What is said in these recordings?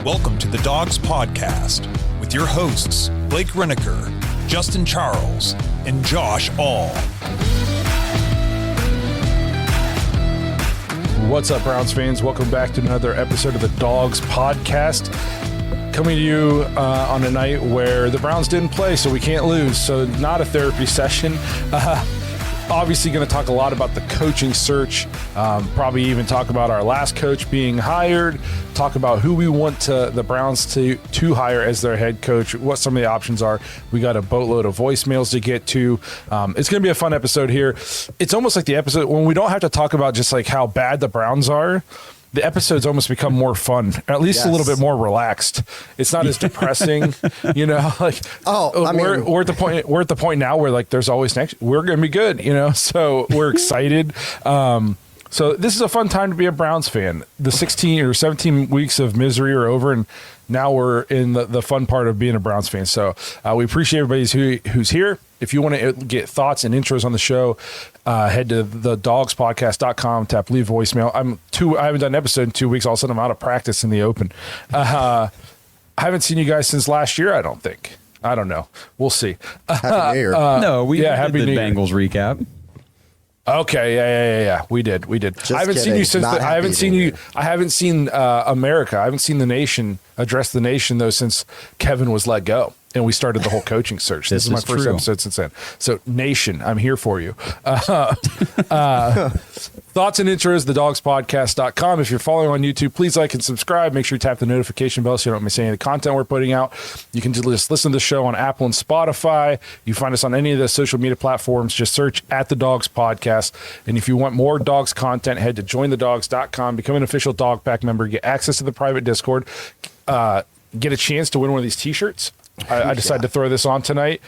Welcome to the Dogs Podcast with your hosts, Blake Reneker, Justin Charles, and Josh All. What's up, Browns fans? Welcome back to another episode of the Dogs Podcast. Coming to you on a night where the Browns didn't play, so we can't lose. So not a therapy session. Obviously going to talk a lot about the coaching search, probably even talk about our last coach being hired, talk about who we want the Browns to hire as their head coach, what some of the options are. We got a boatload of voicemails to get to. It's going to be a fun episode here. It's almost like the episode when we don't have to talk about just like how bad the Browns are. The episodes almost become more fun, or at least a little bit more relaxed. It's not as depressing, you know. Like, we're at the point now where like there's always we're going to be good, you know. So we're excited. So this is a fun time to be a Browns fan. The 16 or 17 weeks of misery are over, and now we're in the fun part of being a Browns fan. So we appreciate everybody who's here. If you want to get thoughts and intros on the show, head to thedogspodcast.com, tap leave voicemail. I haven't done an episode in 2 weeks. All of a sudden, I'm out of practice in the open. I haven't seen you guys since last year, I don't think. I don't know. We'll see. Happy New Year. No, we did Happy the New Bengals recap. Okay, yeah. We did. I haven't seen you since. I haven't seen you. I haven't seen America. I haven't seen the nation address the nation though since Kevin was let go and we started the whole coaching search. This is my first episode since then. So, nation, I'm here for you. Thoughts and intros, thedogspodcast.com. If you're following on YouTube, please like and subscribe. Make sure you tap the notification bell so you don't miss any of the content we're putting out. You can just listen to the show on Apple and Spotify. You find us on any of the social media platforms. Just search at the Dogs Podcast. And if you want more Dogs content, head to jointhedogs.com. Become an official Dog Pack member. Get access to the private Discord. Get a chance to win one of these T-shirts. I decided to throw this on tonight.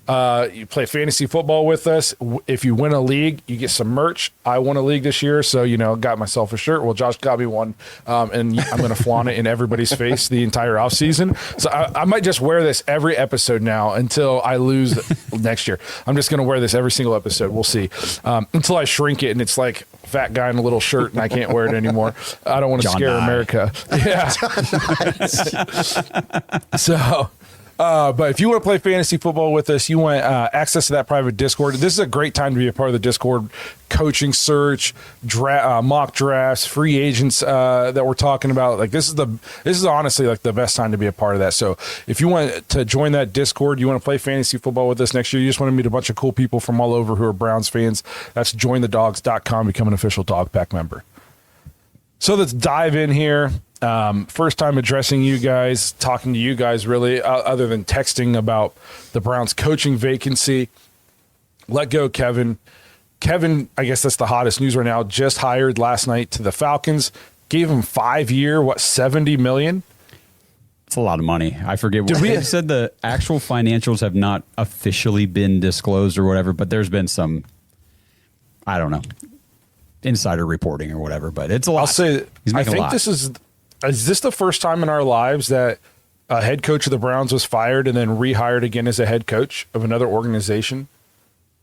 You play fantasy football with us. If you win a league, you get some merch. I won a league this year, so, got myself a shirt. Well, Josh got me one, and I'm going to flaunt it in everybody's face the entire offseason. So I might just wear this every episode now until I lose next year. I'm just going to wear this every single episode. We'll see. Until I shrink it, and it's like fat guy in a little shirt, and I can't wear it anymore. I don't want to scare America. Yeah. So... but if you want to play fantasy football with us, you want access to that private Discord. This is a great time to be a part of the Discord. Coaching search, mock drafts, free agents that we're talking about. Like this is honestly like the best time to be a part of that. So if you want to join that Discord, you want to play fantasy football with us next year, you just want to meet a bunch of cool people from all over who are Browns fans. That's jointhedogs.com. Become an official Dog Pack member. So let's dive in here. First time addressing you guys, talking to you guys really, other than texting about the Browns coaching vacancy. Let go Kevin. Kevin, I guess that's the hottest news right now, just hired last night to the Falcons. Gave him 5-year, $70 million? It's a lot of money. I forget what they said. The actual financials have not officially been disclosed or whatever, but there's been some, I don't know, insider reporting or whatever, but it's a lot. I'll say, I think this is this the first time in our lives that a head coach of the Browns was fired and then rehired again as a head coach of another organization?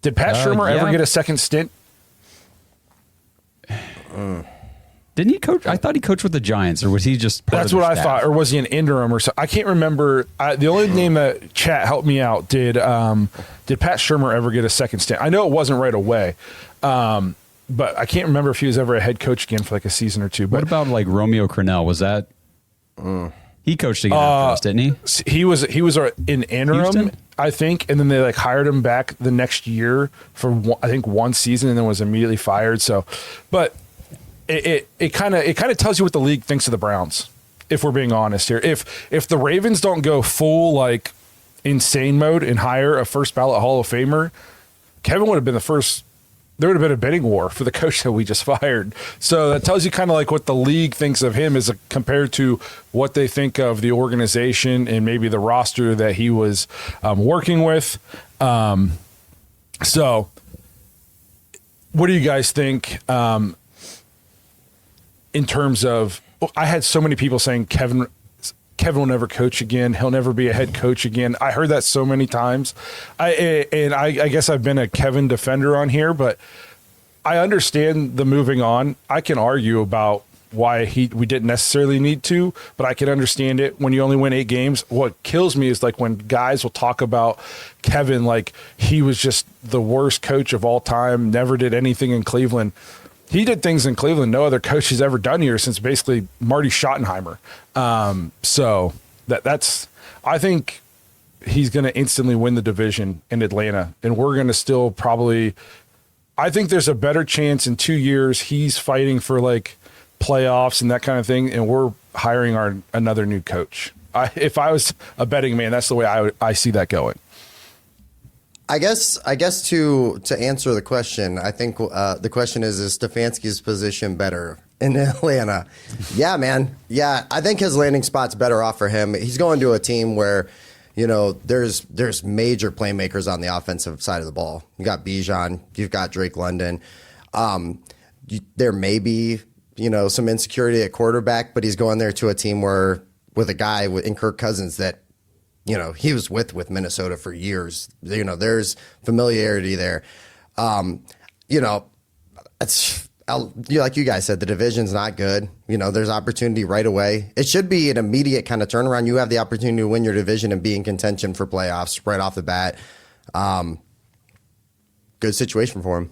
Did Pat Shurmur ever get a second stint? Didn't he coach? I thought he coached with the Giants, or was he just part That's of what staff? I thought, or was he an interim or something? I can't remember. The only name that chat helped me out, did Pat Shurmur ever get a second stint? I know it wasn't right away. But I can't remember if he was ever a head coach again for like a season or two. But what about like Romeo Crennel? Was that he coached again after us, didn't he? He was an interim, Houston? I think, and then they like hired him back the next year for one season, and then was immediately fired. So, but it kind of tells you what the league thinks of the Browns, if we're being honest here. If the Ravens don't go full like insane mode and hire a first ballot Hall of Famer, Kevin would have been the first. There would have been a bidding war for the coach that we just fired. So that tells you kind of like what the league thinks of him as compared to what they think of the organization and maybe the roster that he was working with. So what do you guys think in terms of – I had so many people saying Kevin will never coach again. He'll never be a head coach again. I heard that so many times. I guess I've been a Kevin defender on here, but I understand the moving on. I can argue about why we didn't necessarily need to, but I can understand it when you only win 8 games. What kills me is like when guys will talk about Kevin like he was just the worst coach of all time, never did anything in Cleveland. He did things in Cleveland no other coach has ever done here since basically Marty Schottenheimer. So that's I think he's going to instantly win the division in Atlanta, and we're going to still probably – I think there's a better chance in 2 years he's fighting for like playoffs and that kind of thing, and we're hiring another new coach. If I was a betting man, that's the way I see that going. I guess to answer the question, I think the question is Stefanski's position better in Atlanta? Yeah, man. Yeah, I think his landing spot's better off for him. He's going to a team where – there's major playmakers on the offensive side of the ball. You got Bijan, you've got Drake London. There may be, some insecurity at quarterback, but he's going there to a team with a guy in Kirk Cousins that, he was with Minnesota for years. There's familiarity there. It's like you guys said, the division's not good. There's opportunity right away. It should be an immediate kind of turnaround. You have the opportunity to win your division and be in contention for playoffs right off the bat. Good situation for him.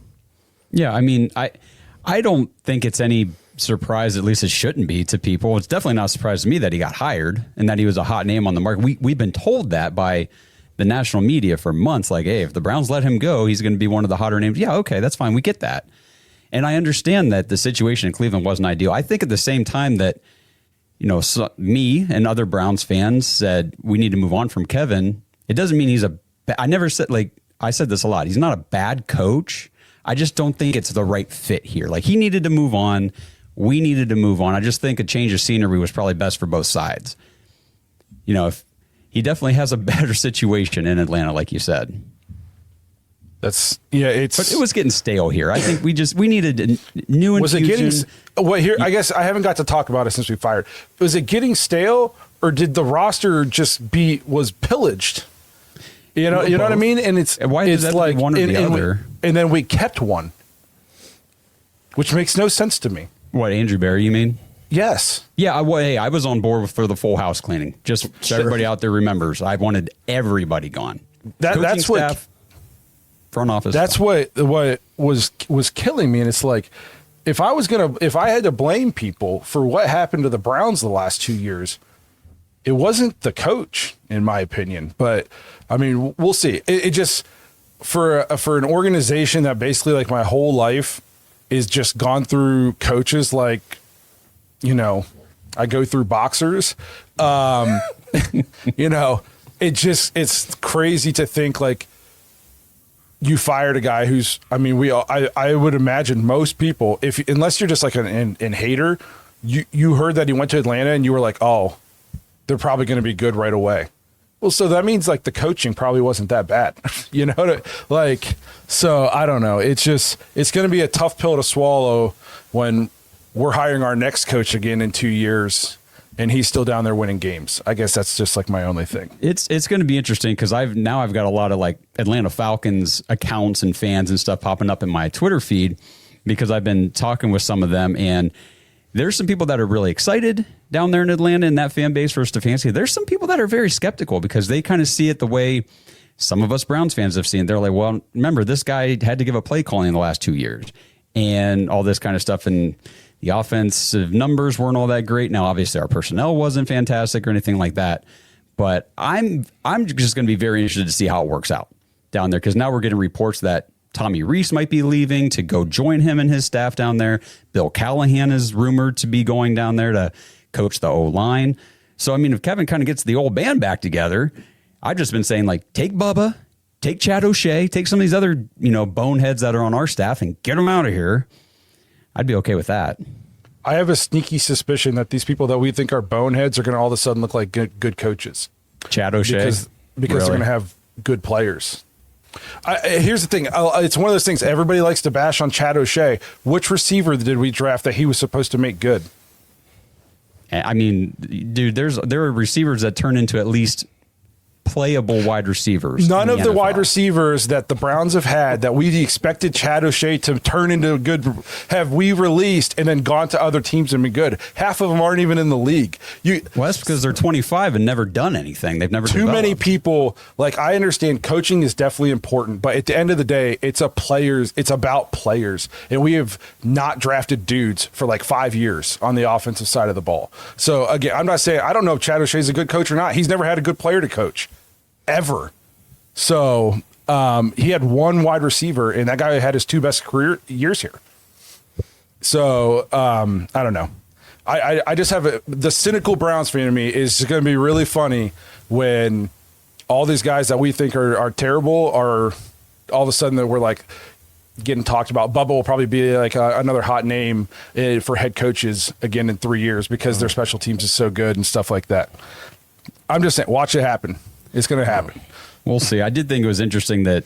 Yeah, I mean, I don't think it's any surprise, at least it shouldn't be to people. It's definitely not a surprise to me that he got hired and that he was a hot name on the market. We've been told that by the national media for months, like, hey, if the Browns let him go, he's going to be one of the hotter names. Yeah, okay, that's fine. We get that. And I understand that the situation in Cleveland wasn't ideal. I think at the same time that, me and other Browns fans said we need to move on from Kevin, it doesn't mean he's I never said, I said this a lot. He's not a bad coach. I just don't think it's the right fit here. Like, he needed to move on. We needed to move on. I just think a change of scenery was probably best for both sides. If he definitely has a better situation in Atlanta, like you said. But it was getting stale here. I think we needed a new infusion. Was it getting here? I guess I haven't got to talk about it since we fired. Was it getting stale, or did the roster just was pillaged? You know what I mean? And why is that like one or the other? And then we kept one, which makes no sense to me. What, Andrew Berry? You mean? Yes. Yeah. I was on board for the full house cleaning. Just so everybody out there remembers, I wanted everybody gone. That's what. Front office. That's what was killing me, and it's like if I had to blame people for what happened to the Browns the last 2 years, it wasn't the coach, in my opinion. But I mean, we'll see. It just for an organization that basically like my whole life is just gone through coaches like, I go through boxers. It's crazy to think like. You fired a guy who's, I would imagine most people, unless you're just like an hater, you heard that he went to Atlanta and you were like, oh, they're probably going to be good right away. Well, so that means like the coaching probably wasn't that bad, so I don't know. It's going to be a tough pill to swallow when we're hiring our next coach again in 2 years. And he's still down there winning games. I guess that's just like my only thing. It's going to be interesting because I've got a lot of like Atlanta Falcons accounts and fans and stuff popping up in my Twitter feed because I've been talking with some of them, and there's some people that are really excited down there in Atlanta in that fan base for Stefanski. There's some people that are very skeptical because they kind of see it the way some of us Browns fans have seen it. They're like, well, remember, this guy had to give up play calling in the last 2 years and all this kind of stuff, and the offensive numbers weren't all that great. Now, obviously, our personnel wasn't fantastic or anything like that. But I'm just going to be very interested to see how it works out down there because now we're getting reports that Tommy Reese might be leaving to go join him and his staff down there. Bill Callahan is rumored to be going down there to coach the O-line. So, I mean, if Kevin kind of gets the old band back together, I've just been saying, like, take Bubba, take Chad O'Shea, take some of these other, boneheads that are on our staff and get them out of here. I'd be okay with that. I have a sneaky suspicion that these people that we think are boneheads are going to all of a sudden look like good coaches. Chad O'Shea? Because really? They're going to have good players. Here's the thing. It's one of those things. Everybody likes to bash on Chad O'Shea. Which receiver did we draft that he was supposed to make good? I mean, dude, there are receivers that turn into at least playable wide receivers. None of the NFL. wide receivers that the Browns have had that we expected Chad O'Shea to turn into a good have we released and then gone to other teams and been good. Half of them aren't even in the league. Well, that's because they're 25 and never done anything. They've never too many developed. people. Like, I understand coaching is definitely important, but at the end of the day, it's about players. And we have not drafted dudes for like 5 years on the offensive side of the ball. So again, I'm not saying I don't know if Chad O'Shea is a good coach or not. He's never had a good player to coach. Ever. So he had one wide receiver, and that guy had his 2 best career years here. So I don't know. I just have the cynical Browns fan in me is going to be really funny when all these guys that we think are terrible are all of a sudden that we're like getting talked about. Bubba will probably be like another hot name for head coaches again in 3 years because their special teams is so good and stuff like that. I'm just saying, watch it happen. It's going to happen. We'll see. I did think it was interesting that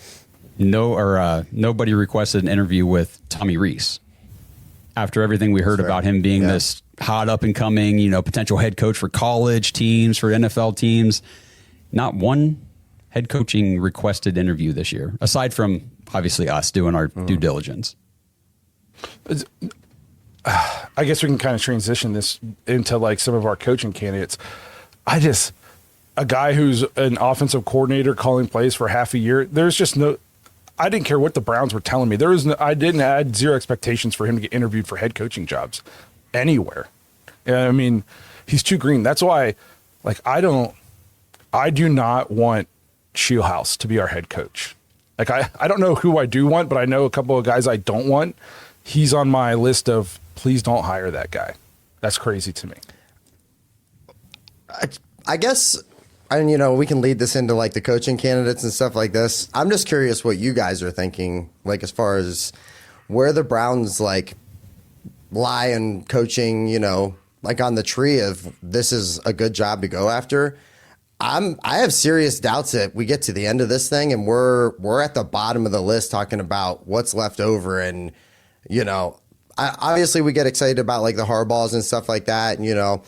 nobody requested an interview with Tommy Rees after everything we heard about him being this hot up and coming, potential head coach for college teams, for NFL teams. Not one head coaching requested interview this year, aside from obviously us doing our due diligence. I guess we can kind of transition this into like some of our coaching candidates. A guy who's an offensive coordinator calling plays for half a year, there's just I didn't care what the Browns were telling me. I had zero expectations for him to get interviewed for head coaching jobs anywhere. I mean, he's too green. That's why, like, I do not want Shieldhouse to be our head coach. Like, I don't know who I do want, but I know a couple of guys I don't want. He's on my list of please don't hire that guy. That's crazy to me. I guess, and we can lead this into like the coaching candidates and stuff like this. I'm just curious what you guys are thinking, like as far as where the Browns like lie in coaching, like on the tree of this is a good job to go after. I have serious doubts that we get to the end of this thing and we're at the bottom of the list talking about what's left over. And, obviously we get excited about like the Harbaughs and stuff like that. And,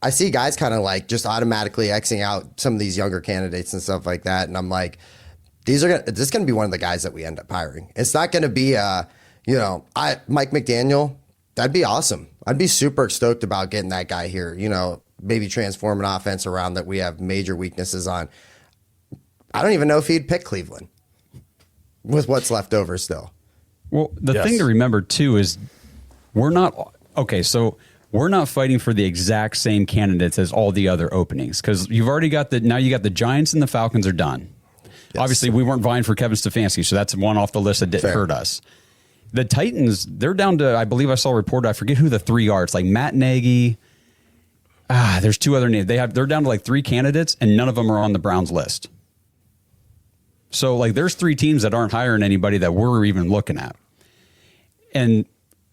I see guys kind of like just automatically Xing out some of these younger candidates and stuff like that. And I'm like, this is going to be one of the guys that we end up hiring. It's not going to be, Mike McDaniel. That'd be awesome. I'd be super stoked about getting that guy here, maybe transform an offense around that we have major weaknesses on. I don't even know if he'd pick Cleveland with what's left over still. Well, the thing to remember too is we're not fighting for the exact same candidates as all the other openings because you've already got the Giants and the Falcons are done. Yes. Obviously, we weren't vying for Kevin Stefanski, so that's one off the list that didn't hurt us. The Titans, they're down to, I believe I saw a report, I forget who the 3 are. It's like Matt Nagy. There's 2 other names. They're down to like 3 candidates, and none of them are on the Browns list. So like there's 3 teams that aren't hiring anybody that we're even looking at. And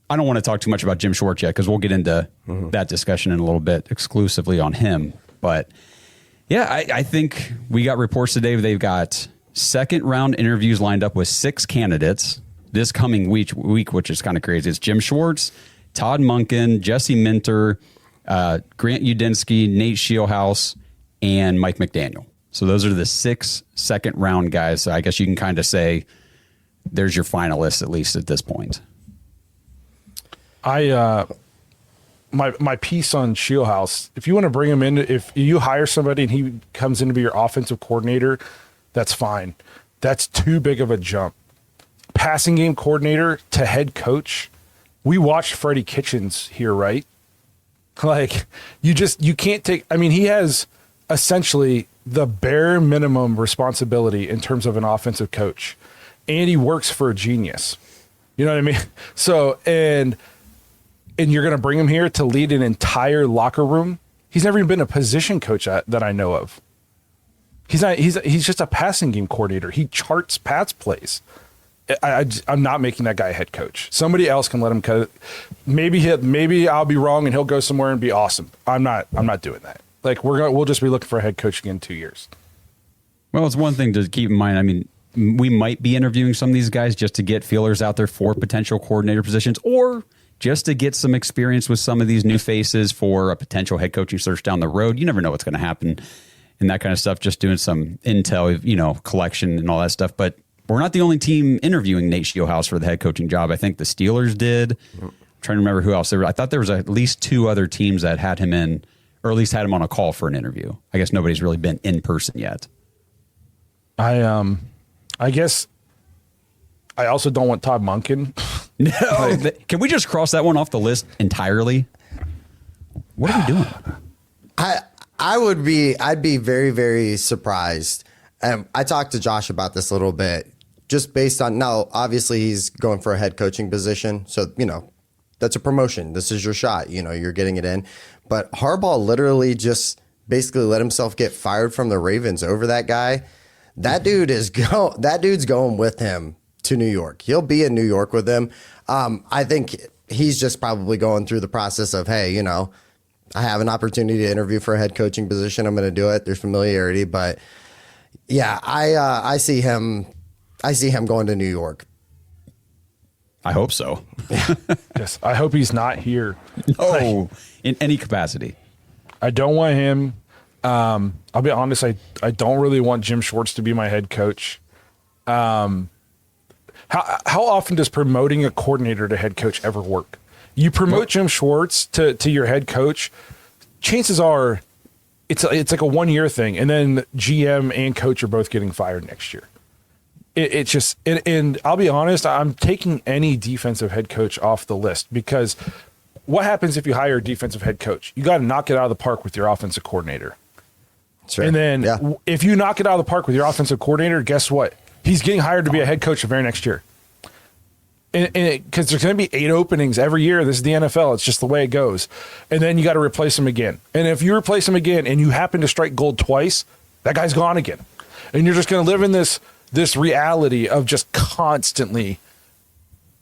I don't want to talk too much about Jim Schwartz yet because we'll get into that discussion in a little bit exclusively on him. But yeah, I think we got reports today. They've got 2nd round interviews lined up with 6 candidates this coming week, which is kind of crazy. It's Jim Schwartz, Todd Monken, Jesse Minter, Grant Udinski, Nate Shieldhouse, and Mike McDaniel. So those are the 6 second round guys. So I guess you can kind of say there's your finalists, at least at this point. My piece on Shieldhouse, if you want to bring him in, if you hire somebody and he comes in to be your offensive coordinator, that's fine. That's too big of a jump. Passing game coordinator to head coach. We watched Freddie Kitchens here, right? Like you can't take, he has essentially the bare minimum responsibility in terms of an offensive coach, and he works for a genius. You know what I mean? So, and you're going to bring him here to lead an entire locker room. He's never even been a position coach that I know of. He's just a passing game coordinator. He charts pass plays. I'm not making that guy a head coach. Somebody else can let him cut it. Maybe I'll be wrong and he'll go somewhere and be awesome. I'm not doing that. Like we'll just be looking for a head coach again in 2 years. Well, it's one thing to keep in mind. We might be interviewing some of these guys just to get feelers out there for potential coordinator positions, or just to get some experience with some of these new faces for a potential head coaching search down the road. You never know what's going to happen and that kind of stuff, just doing some intel, collection and all that stuff. But we're not the only team interviewing Nate Scheelhaase for the head coaching job. I think the Steelers did. I'm trying to remember who else. I thought there was at least 2 other teams that had him in, or at least had him on a call for an interview. I guess nobody's really been in person yet. I guess I also don't want Todd Monken. No, can we just cross that one off the list entirely? What are we doing? I'd be very, very surprised. I talked to Josh about this a little bit, just based on, now, obviously he's going for a head coaching position. So, that's a promotion. This is your shot. You're getting it in. But Harbaugh literally just basically let himself get fired from the Ravens over that guy. That dude's going with him to New York. He'll be in New York with him. I think he's just probably going through the process of, hey, I have an opportunity to interview for a head coaching position. I'm going to do it. There's familiarity, but yeah, I see him going to New York. I hope so. Yes, I hope he's not here. No, in any capacity. I don't want him. I'll be honest. I don't really want Jim Schwartz to be my head coach. How often does promoting a coordinator to head coach ever work? You promote Jim Schwartz to your head coach, chances are it's like a 1-year thing, and then GM and coach are both getting fired next year. It's just, and I'll be honest, I'm taking any defensive head coach off the list, because what happens if you hire a defensive head coach? You got to knock it out of the park with your offensive coordinator. Sure. And then if you knock it out of the park with your offensive coordinator, guess what? He's getting hired to be a head coach the very next year. And because there's going to be 8 openings every year. This is the NFL. It's just the way it goes. And then you got to replace him again. And if you replace him again and you happen to strike gold twice, that guy's gone again. And you're just going to live in this reality of just constantly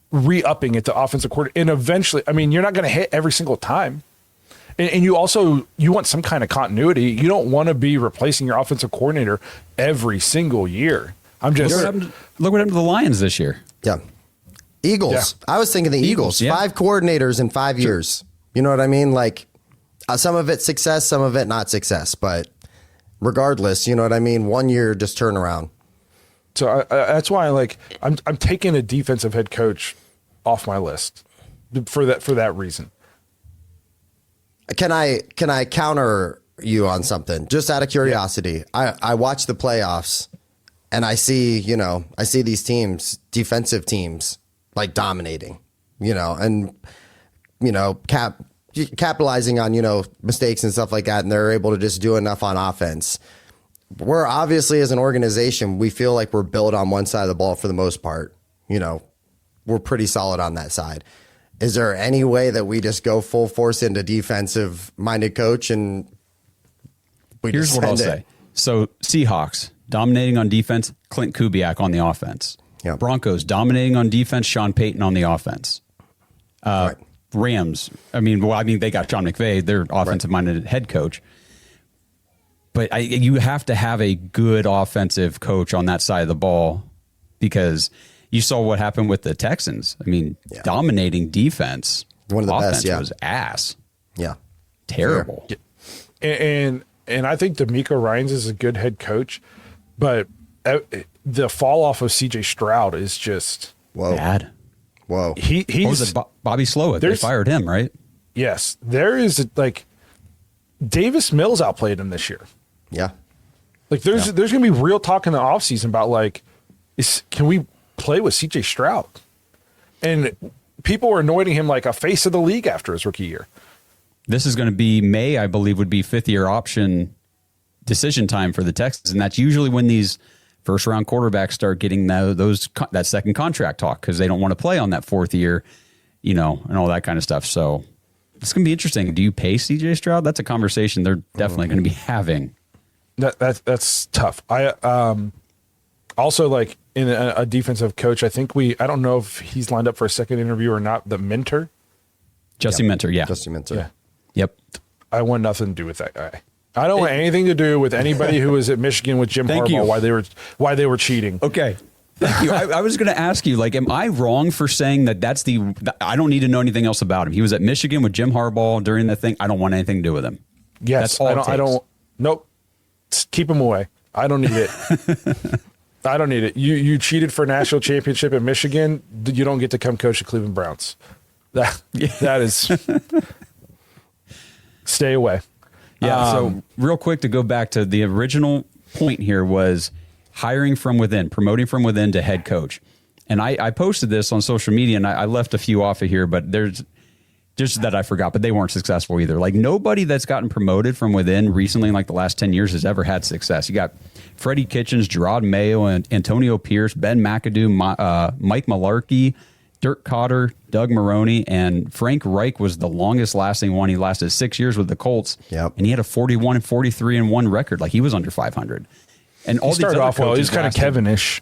re-upping it to offensive coordinator. And eventually, you're not going to hit every single time. And you want some kind of continuity. You don't want to be replacing your offensive coordinator every single year. Look what happened to the Lions this year. Yeah. Eagles. Yeah. I was thinking the Eagles. Yeah. 5 coordinators in 5 years. You know what I mean? Like, some of it success, some of it not success. But regardless, you know what I mean? 1 year just turn around. So that's why I'm taking a defensive head coach off my list for that reason. Can I counter you on something? Just out of curiosity. Yeah. I watch the playoffs and I see these teams, defensive teams, like dominating, and capitalizing on, mistakes and stuff like that, and they're able to just do enough on offense. We're obviously, as an organization, we feel like we're built on one side of the ball for the most part. We're pretty solid on that side. Is there any way that we just go full force into defensive minded coach and here's what I'll say. So Seahawks dominating on defense, Clint Kubiak on the offense. Yeah. Broncos dominating on defense, Sean Payton on the offense. Right. Rams, they got Sean McVay, their offensive minded head coach. But you have to have a good offensive coach on that side of the ball, because you saw what happened with the Texans. Dominating defense. One of the offense best, was ass. Yeah. Terrible. And I think D'Amico Ryans is a good head coach, but the fall off of CJ Stroud is just bad. Whoa. He's what was it, Bobby Slowick? They fired him, right? Yes. There is Davis Mills outplayed him this year. Yeah. There's going to be real talk in the offseason about can we play with CJ Stroud? And people were anointing him like a face of the league after his rookie year. This is going to be May, I believe, would be 5th-year option decision time for the Texans, and that's usually when these first-round quarterbacks start getting that second contract talk, because they don't want to play on that 4th year, and all that kind of stuff. So it's going to be interesting. Do you pay C.J. Stroud? That's a conversation they're definitely going to be having. That's tough. I also in a defensive coach. I don't know if he's lined up for a second interview or not. The Minter, Jesse Minter, yeah, Jesse Minter, yeah. Yep. I want nothing to do with that guy. I don't want anything to do with anybody who was at Michigan with Jim Harbaugh. Why they were cheating. Okay. Thank you. I was going to ask you, like, am I wrong for saying that I don't need to know anything else about him? He was at Michigan with Jim Harbaugh during the thing. I don't want anything to do with him. Yes. I don't. Nope. Just keep him away. I don't need it. I don't need it. You cheated for a national championship at Michigan. You don't get to come coach the Cleveland Browns. That is. Stay away. Yeah. So real quick to go back to the original point here was hiring from within, promoting from within to head coach. And I posted this on social media, and I left a few off of here, but there's just that I forgot, but they weren't successful either. Like, nobody that's gotten promoted from within recently in like the last 10 years has ever had success. You got Freddie Kitchens, Gerard Mayo, and Antonio Pierce, Ben McAdoo, Mike Mularkey, Dirk Cotter, Doug Maroney, and Frank Reich was the longest lasting one. He lasted 6 years with the Colts. Yep. And he had a 41-43-1 record. Like, he was under 500. And all he started off well. He was kind of Kevin-ish.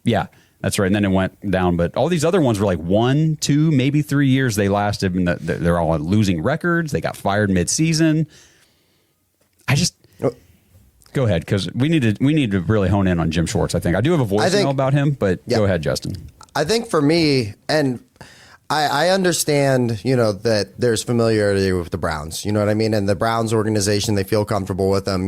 Yeah, that's right. And then it went down. But all these other ones were like 1, 2, maybe 3 years they lasted. And they're all losing records. They got fired mid-season. Go ahead, because we need to really hone in on Jim Schwartz, I think. I do have a voicemail about him, but Go ahead, Justin. I think for me, and I understand, that there's familiarity with the Browns, you know what I mean? And the Browns organization, they feel comfortable with him.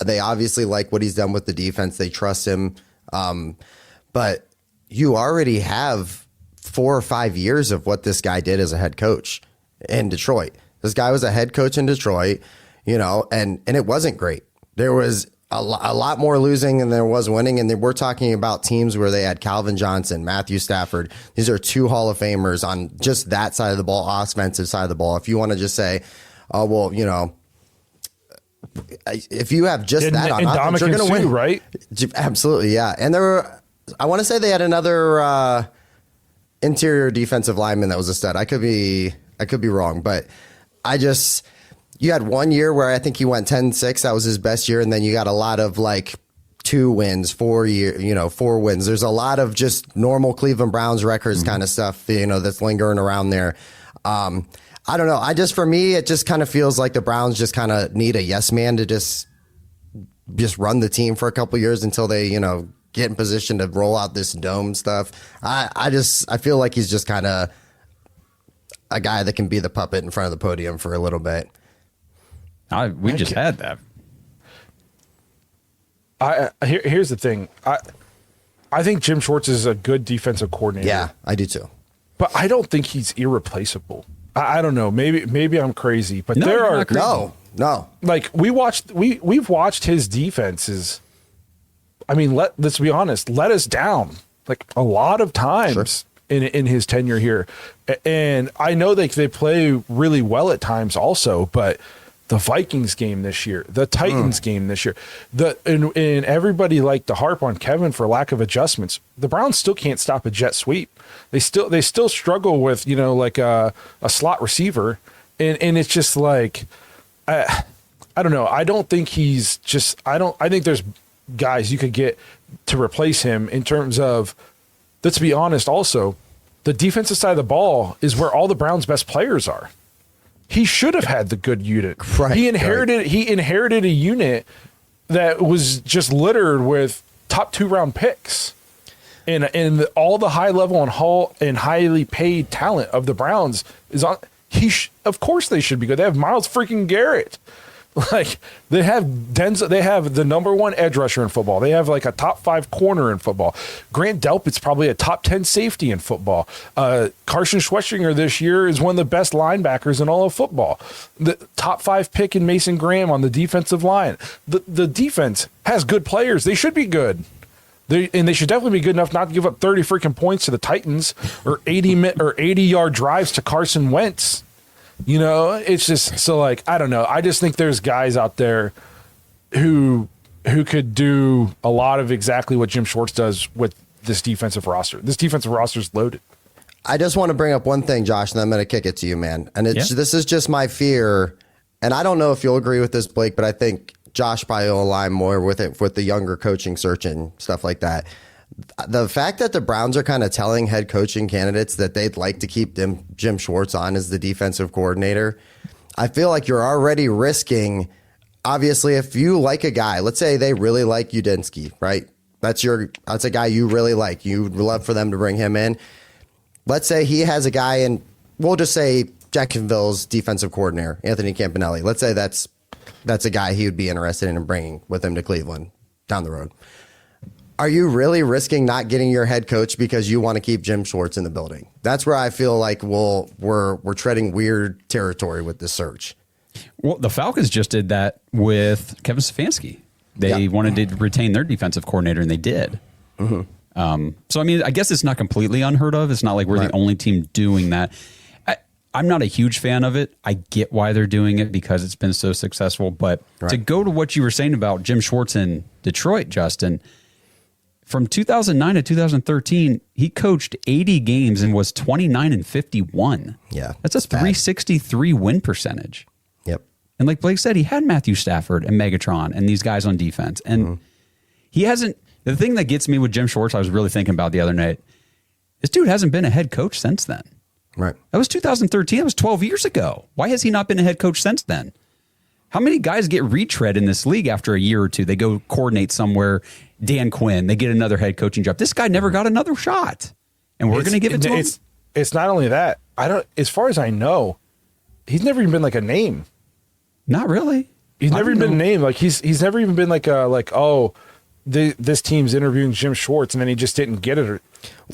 They obviously like what he's done with the defense. They trust him. But you already have 4 or 5 years of what this guy did as a head coach in Detroit. This guy was a head coach in Detroit, and it wasn't great. There was a lot more losing than there was winning. And we're talking about teams where they had Calvin Johnson, Matthew Stafford. These are 2 Hall of Famers on just that side of the ball, offensive side of the ball. If you want to just say, oh, well, if you have just that on offense, you're going to win. Right? Absolutely, yeah. And I want to say they had another interior defensive lineman that was a stud. I could be wrong, but you had 1 year where I think he went 10-6. That was his best year. And then you got a lot of like 2 wins, 4 wins. There's a lot of just normal Cleveland Browns records kind of stuff, that's lingering around there. I don't know. For me, it just kind of feels like the Browns just kind of need a yes man to just run the team for a couple years until they, get in position to roll out this dome stuff. I feel like he's just kind of a guy that can be the puppet in front of the podium for a little bit. We just had that. Here's the thing. I think Jim Schwartz is a good defensive coordinator. Yeah, I do too. But I don't think he's irreplaceable. I don't know. Maybe I'm crazy, but no. Like we've watched his defenses. I mean, let's be honest. Let us down like a lot of times in his tenure here, and I know they play really well at times also, but. The Vikings game this year, the Titans game this year, and everybody liked to harp on Kevin for lack of adjustments. The Browns still can't stop a jet sweep. They still struggle with like a slot receiver, and it's just like I don't know. I don't think he's just. I think there's guys you could get to replace him in terms of. Let's be honest. Also, the defensive side of the ball is where all the Browns' best players are. He should have had the good unit. Right, he inherited a unit that was just littered with top 2-round picks, and all the high level and highly paid talent of the Browns is on. Of course they should be good. They have Myles freaking Garrett. Like they have Denzel, they have the number 1 edge rusher in football. They have like a top 5 corner in football. Grant Delpit's probably a top 10 safety in football. Carson Schwetzinger this year is one of the best linebackers in all of football. The top 5 pick in Mason Graham on the defensive line. The defense has good players. They should be good. They should definitely be good enough not to give up 30 freaking points to the Titans or 80-yard drives to Carson Wentz. It's just so like, I don't know. I just think there's guys out there who could do a lot of exactly what Jim Schwartz does with this defensive roster. This defensive roster is loaded. I just want to bring up one thing, Josh, and I'm going to kick it to you, man. And this is just my fear. And I don't know if you'll agree with this, Blake, but I think Josh probably will align more with it with the younger coaching search and stuff like that. The fact that the Browns are kind of telling head coaching candidates that they'd like to keep Jim Schwartz on as the defensive coordinator, I feel like you're already risking, obviously, if you like a guy, let's say they really like Udinski, right? That's a guy you really like. You'd love for them to bring him in. Let's say he has a guy in, we'll just say Jacksonville's defensive coordinator, Anthony Campanelli. Let's say that's a guy he would be interested in bringing with him to Cleveland down the road. Are you really risking not getting your head coach because you want to keep Jim Schwartz in the building? That's where I feel like we're treading weird territory with this search. Well, the Falcons just did that with Kevin Stefanski. They wanted to retain their defensive coordinator, and they did. Mm-hmm. So, I mean, I guess it's not completely unheard of. It's not like we're the only team doing that. I'm not a huge fan of it. I get why they're doing it because it's been so successful. But to go to what you were saying about Jim Schwartz in Detroit, Justin, from 2009 to 2013, he coached 80 games and was 29-51. Yeah. That's a 363 win percentage. Yep. And like Blake said, he had Matthew Stafford and Megatron and these guys on defense. And he hasn't, the thing that gets me with Jim Schwartz, I was really thinking about the other night, this dude hasn't been a head coach since then. Right. That was 2013. That was 12 years ago. Why has he not been a head coach since then? How many guys get retread in this league after a year or two? They go coordinate somewhere. Dan Quinn, they get another head coaching job. This guy never got another shot, and we're going to give it to him. It's not only that. As far as I know, he's never even been like a name. Not really. He's never even been a name. Like he's never even been this team's interviewing Jim Schwartz, and then he just didn't get it.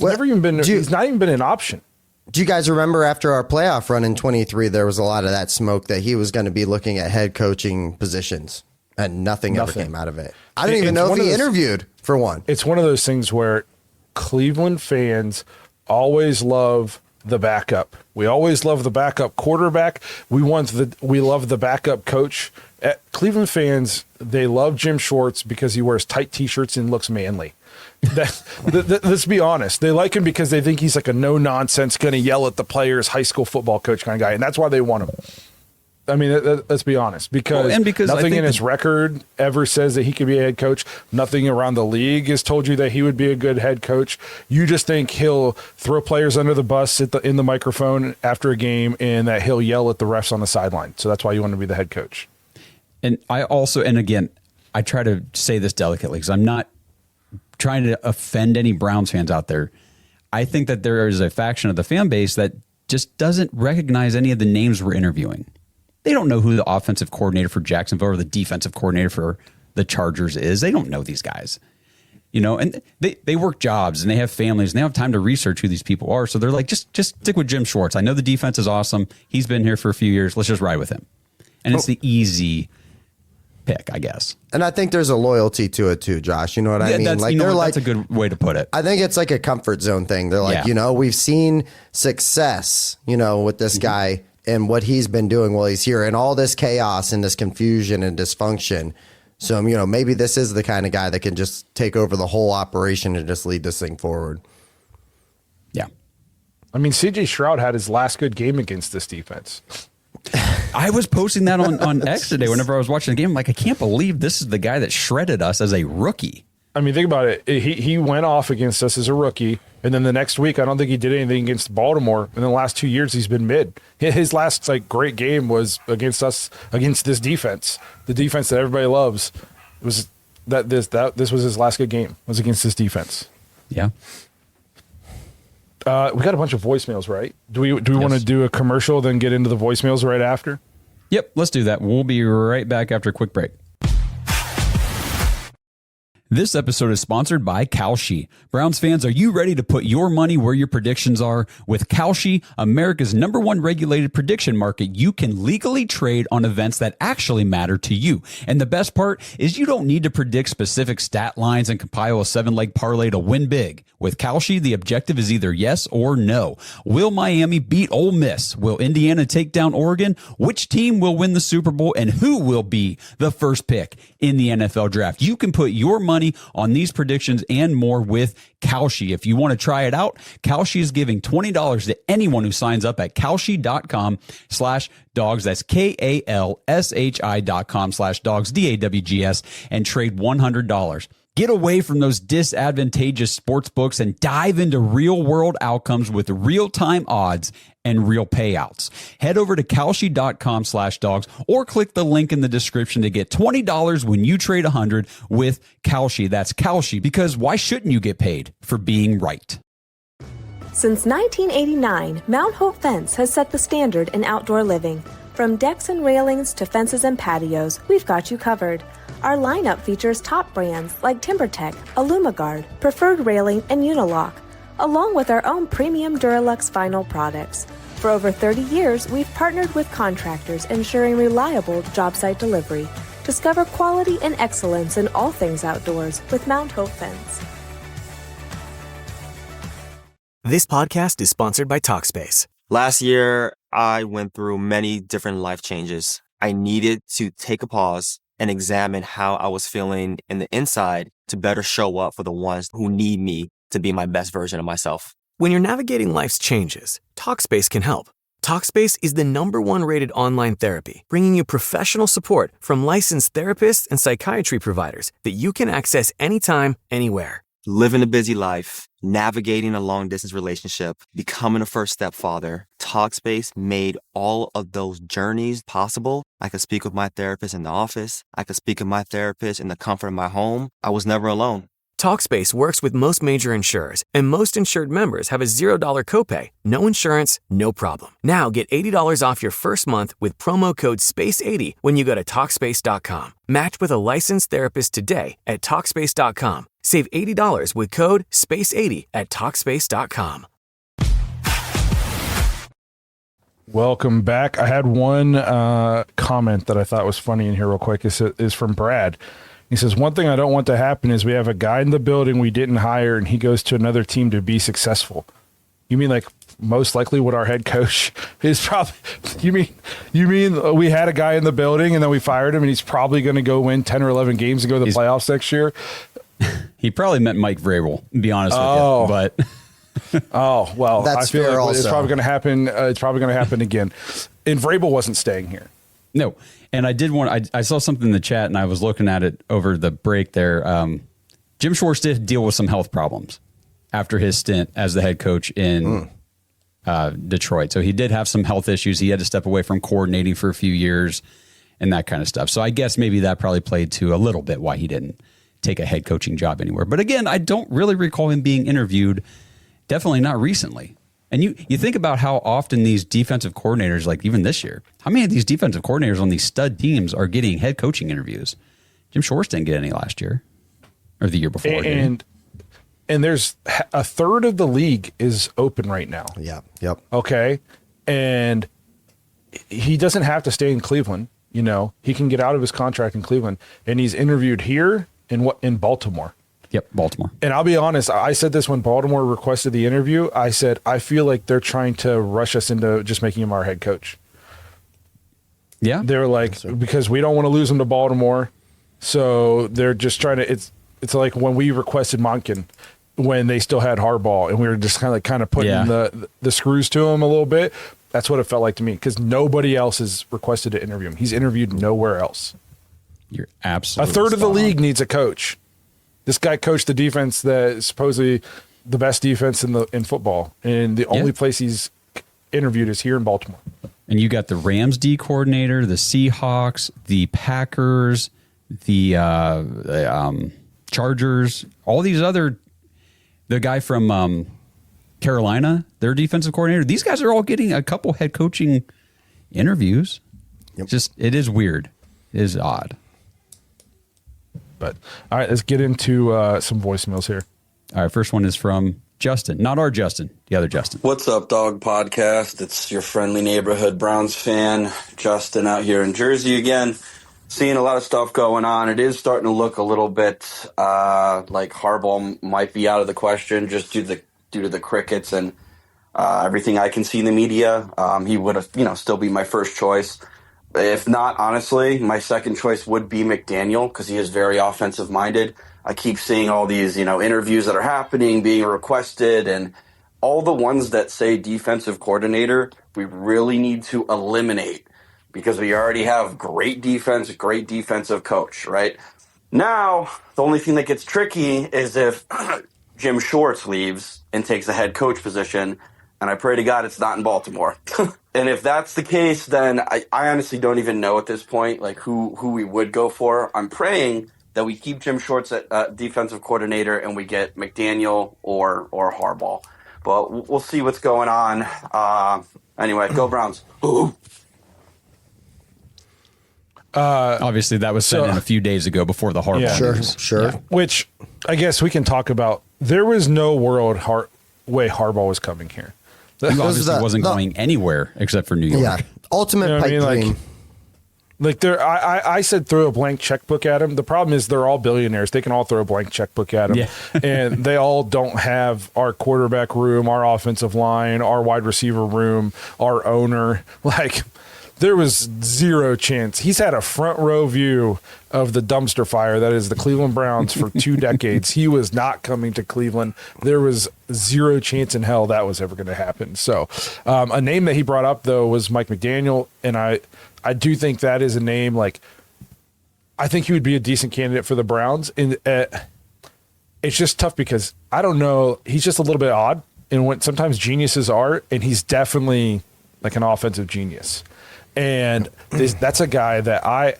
Never even been. He's not even been an option. Do you guys remember after our playoff run in 23, there was a lot of that smoke that he was going to be looking at head coaching positions, and nothing ever came out of it. I don't even know if he interviewed for one. It's one of those things where Cleveland fans always love the backup. We always love the backup quarterback. We love the backup coach. Cleveland fans, they love Jim Schwartz because he wears tight T-shirts and looks manly. Let's be honest. They like him because they think he's like a no-nonsense, going to yell at the players, high school football coach kind of guy, and that's why they want him. I mean, let's be honest, because nothing in his record ever says that he could be a head coach. Nothing around the league has told you that he would be a good head coach. You just think he'll throw players under the bus in the microphone after a game, and that he'll yell at the refs on the sideline. So that's why you want to be the head coach. And again, I try to say this delicately because I'm not trying to offend any Browns fans out there. I think that there is a faction of the fan base that just doesn't recognize any of the names we're interviewing. They don't know who the offensive coordinator for Jacksonville or the defensive coordinator for the Chargers is. They don't know these guys, and they work jobs and they have families and they have time to research who these people are. So they're like, just stick with Jim Schwartz. I know the defense is awesome. He's been here for a few years. Let's just ride with him. And it's the easy pick, I guess. And I think there's a loyalty to it too, Josh. You know what I mean? That's a good way to put it. I think it's like a comfort zone thing. They're like, we've seen success, with this guy and what he's been doing while he's here and all this chaos and this confusion and dysfunction. So, maybe this is the kind of guy that can just take over the whole operation and just lead this thing forward. Yeah. I mean, CJ Stroud had his last good game against this defense. I was posting that on X today whenever I was watching the game. I'm like, I can't believe this is the guy that shredded us as a rookie. I mean, think about it. He went off against us as a rookie, and then the next week, I don't think he did anything against Baltimore. And the last 2 years, he's been mid. His last great game was against us, against this defense, the defense that everybody loves. This was his last good game. Was against this defense. Yeah. We got a bunch of voicemails, right? Do we want to do a commercial, then get into the voicemails right after? Yep, let's do that. We'll be right back after a quick break. This episode is sponsored by Kalshi. Browns fans, are you ready to put your money where your predictions are? With Kalshi, America's #1 regulated prediction market, you can legally trade on events that actually matter to you. And the best part is you don't need to predict specific stat lines and compile a 7-leg parlay to win big. With Kalshi, the objective is either yes or no. Will Miami beat Ole Miss? Will Indiana take down Oregon? Which team will win the Super Bowl? And who will be the first pick in the NFL draft? You can put your money on these predictions and more with Kalshi. If you want to try it out, Kalshi is giving $20 to anyone who signs up at Kalshi.com/dogs. That's KALSHI.com/dogs, DAWGS, and trade $100. Get away from those disadvantageous sports books and dive into real-world outcomes with real-time odds and real payouts. Head over to Kalshi.com/dogs or click the link in the description to get $20 when you trade $100 with Kalshi. That's Kalshi, because why shouldn't you get paid for being right? Since 1989, Mount Hope Fence has set the standard in outdoor living. From decks and railings to fences and patios, we've got you covered. Our lineup features top brands like TimberTech, AlumaGuard, Preferred Railing, and Unilock, along with our own premium Duralux vinyl products. For over 30 years, we've partnered with contractors ensuring reliable job site delivery. Discover quality and excellence in all things outdoors with Mount Hope Fence. This podcast is sponsored by Talkspace. Last year, I went through many different life changes. I needed to take a pause and examine how I was feeling in the inside to better show up for the ones who need me to be my best version of myself. When you're navigating life's changes, Talkspace can help. Talkspace is the #1 rated online therapy, bringing you professional support from licensed therapists and psychiatry providers that you can access anytime, anywhere. Living a busy life, navigating a long-distance relationship, becoming a first-step father, Talkspace made all of those journeys possible. I could speak with my therapist in the office. I could speak with my therapist in the comfort of my home. I was never alone. Talkspace works with most major insurers, and most insured members have a $0 copay. No insurance, no problem. Now get $80 off your first month with promo code SPACE80 when you go to Talkspace.com. Match with a licensed therapist today at Talkspace.com. Save $80 with code SPACE80 at Talkspace.com. Welcome back. I had one comment that I thought was funny in here real quick. Is from Brad. He says, one thing I don't want to happen is we have a guy in the building we didn't hire and he goes to another team to be successful. You mean like most likely what our head coach is probably, you mean we had a guy in the building and then we fired him and he's probably going to go win 10 or 11 games and go to the playoffs next year? He probably meant Mike Vrabel, to be honest with you. But well, That's I feel fair like it's also. probably going to happen. It's probably going to happen again. And Vrabel wasn't staying here. no. And I saw something in the chat and I was looking at it over the break there. Jim Schwartz did deal with some health problems after his stint as the head coach in Detroit. So he did have some health issues. He had to step away from coordinating for a few years and that kind of stuff. So I guess maybe that probably played to a little bit why he didn't take a head coaching job anywhere. But again, I don't really recall him being interviewed, definitely not recently. And you think about how often these defensive coordinators, like even this year, how many of these defensive coordinators on these stud teams are getting head coaching interviews? Jim Schwartz didn't get any last year or the year before. And there's a third of the league is open right now. Yeah. Yep. Okay. And he doesn't have to stay in Cleveland. You know, he can get out of his contract in Cleveland and he's interviewed here in Baltimore. Yep, Baltimore. And I'll be honest, I said this when Baltimore requested the interview. I said, I feel like they're trying to rush us into just making him our head coach. Yeah. They're like, because we don't want to lose him to Baltimore. So they're just trying to, it's like when we requested Monken when they still had Harbaugh and we were just kind of putting the screws to him a little bit. That's what it felt like to me because nobody else has requested to interview him. He's interviewed nowhere else. You're absolutely a third of the spot on. league needs a coach. This guy coached the defense that is supposedly the best defense in football, and the only place he's interviewed is here in Baltimore. And you got the Rams D coordinator, the Seahawks, the Packers, the Chargers, all these other. The guy from Carolina, their defensive coordinator. These guys are all getting a couple head coaching interviews. Yep. It is weird. It is odd. But all right, let's get into some voicemails here. All right, first one is from Justin. Not our Justin, the other Justin. What's up, Dog Podcast? It's your friendly neighborhood Browns fan, Justin, out here in Jersey again. Seeing a lot of stuff going on. It is starting to look a little bit like Harbaugh might be out of the question just due to the crickets and everything I can see in the media. He would have, still be my first choice. If not, honestly, my second choice would be McDaniel because he is very offensive minded. I keep seeing all these, interviews that are happening, being requested, and all the ones that say defensive coordinator, we really need to eliminate because we already have great defense, great defensive coach, right? Now, the only thing that gets tricky is if Jim Schwartz leaves and takes a head coach position, and I pray to God it's not in Baltimore. And if that's the case, then I honestly don't even know at this point like who we would go for. I'm praying that we keep Jim Schwartz at defensive coordinator and we get McDaniel or Harbaugh. But we'll see what's going on. Anyway, go Browns. Ooh. Obviously, that was said in a few days ago before the Harbaugh news. Sure. Yeah. Which I guess we can talk about. There was no way Harbaugh was coming here. He obviously wasn't going anywhere except for New York. Yeah, ultimate pipe dream. I said throw a blank checkbook at him. The problem is they're all billionaires. They can all throw a blank checkbook at him. Yeah. And they all don't have our quarterback room, our offensive line, our wide receiver room, our owner. Like, there was zero chance. He's had a front row view of the dumpster fire that is the Cleveland Browns for 2 decades. He was not coming to Cleveland. There was zero chance in hell that was ever going to happen. So a name that he brought up, though, was Mike McDaniel. And I do think that is a name, like, I think he would be a decent candidate for the Browns. And it's just tough because I don't know. He's just a little bit odd in what sometimes geniuses are. And he's definitely like an offensive genius. And that's a guy that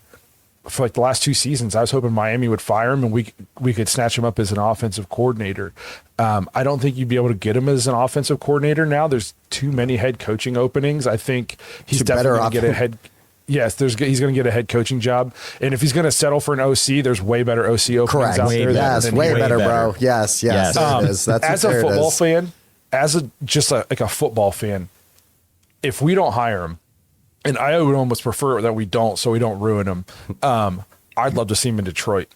for like the last 2 seasons, I was hoping Miami would fire him and we could snatch him up as an offensive coordinator. I don't think you'd be able to get him as an offensive coordinator now. There's too many head coaching openings. I think he's definitely going to get a head. Yes, he's going to get a head coaching job. And if he's going to settle for an OC, there's way better OC openings out there. Yes, way better, bro. Yes. There it is. That's as a football fan, like a football fan, if we don't hire him, and I would almost prefer that we don't, so we don't ruin him. I'd love to see him in Detroit.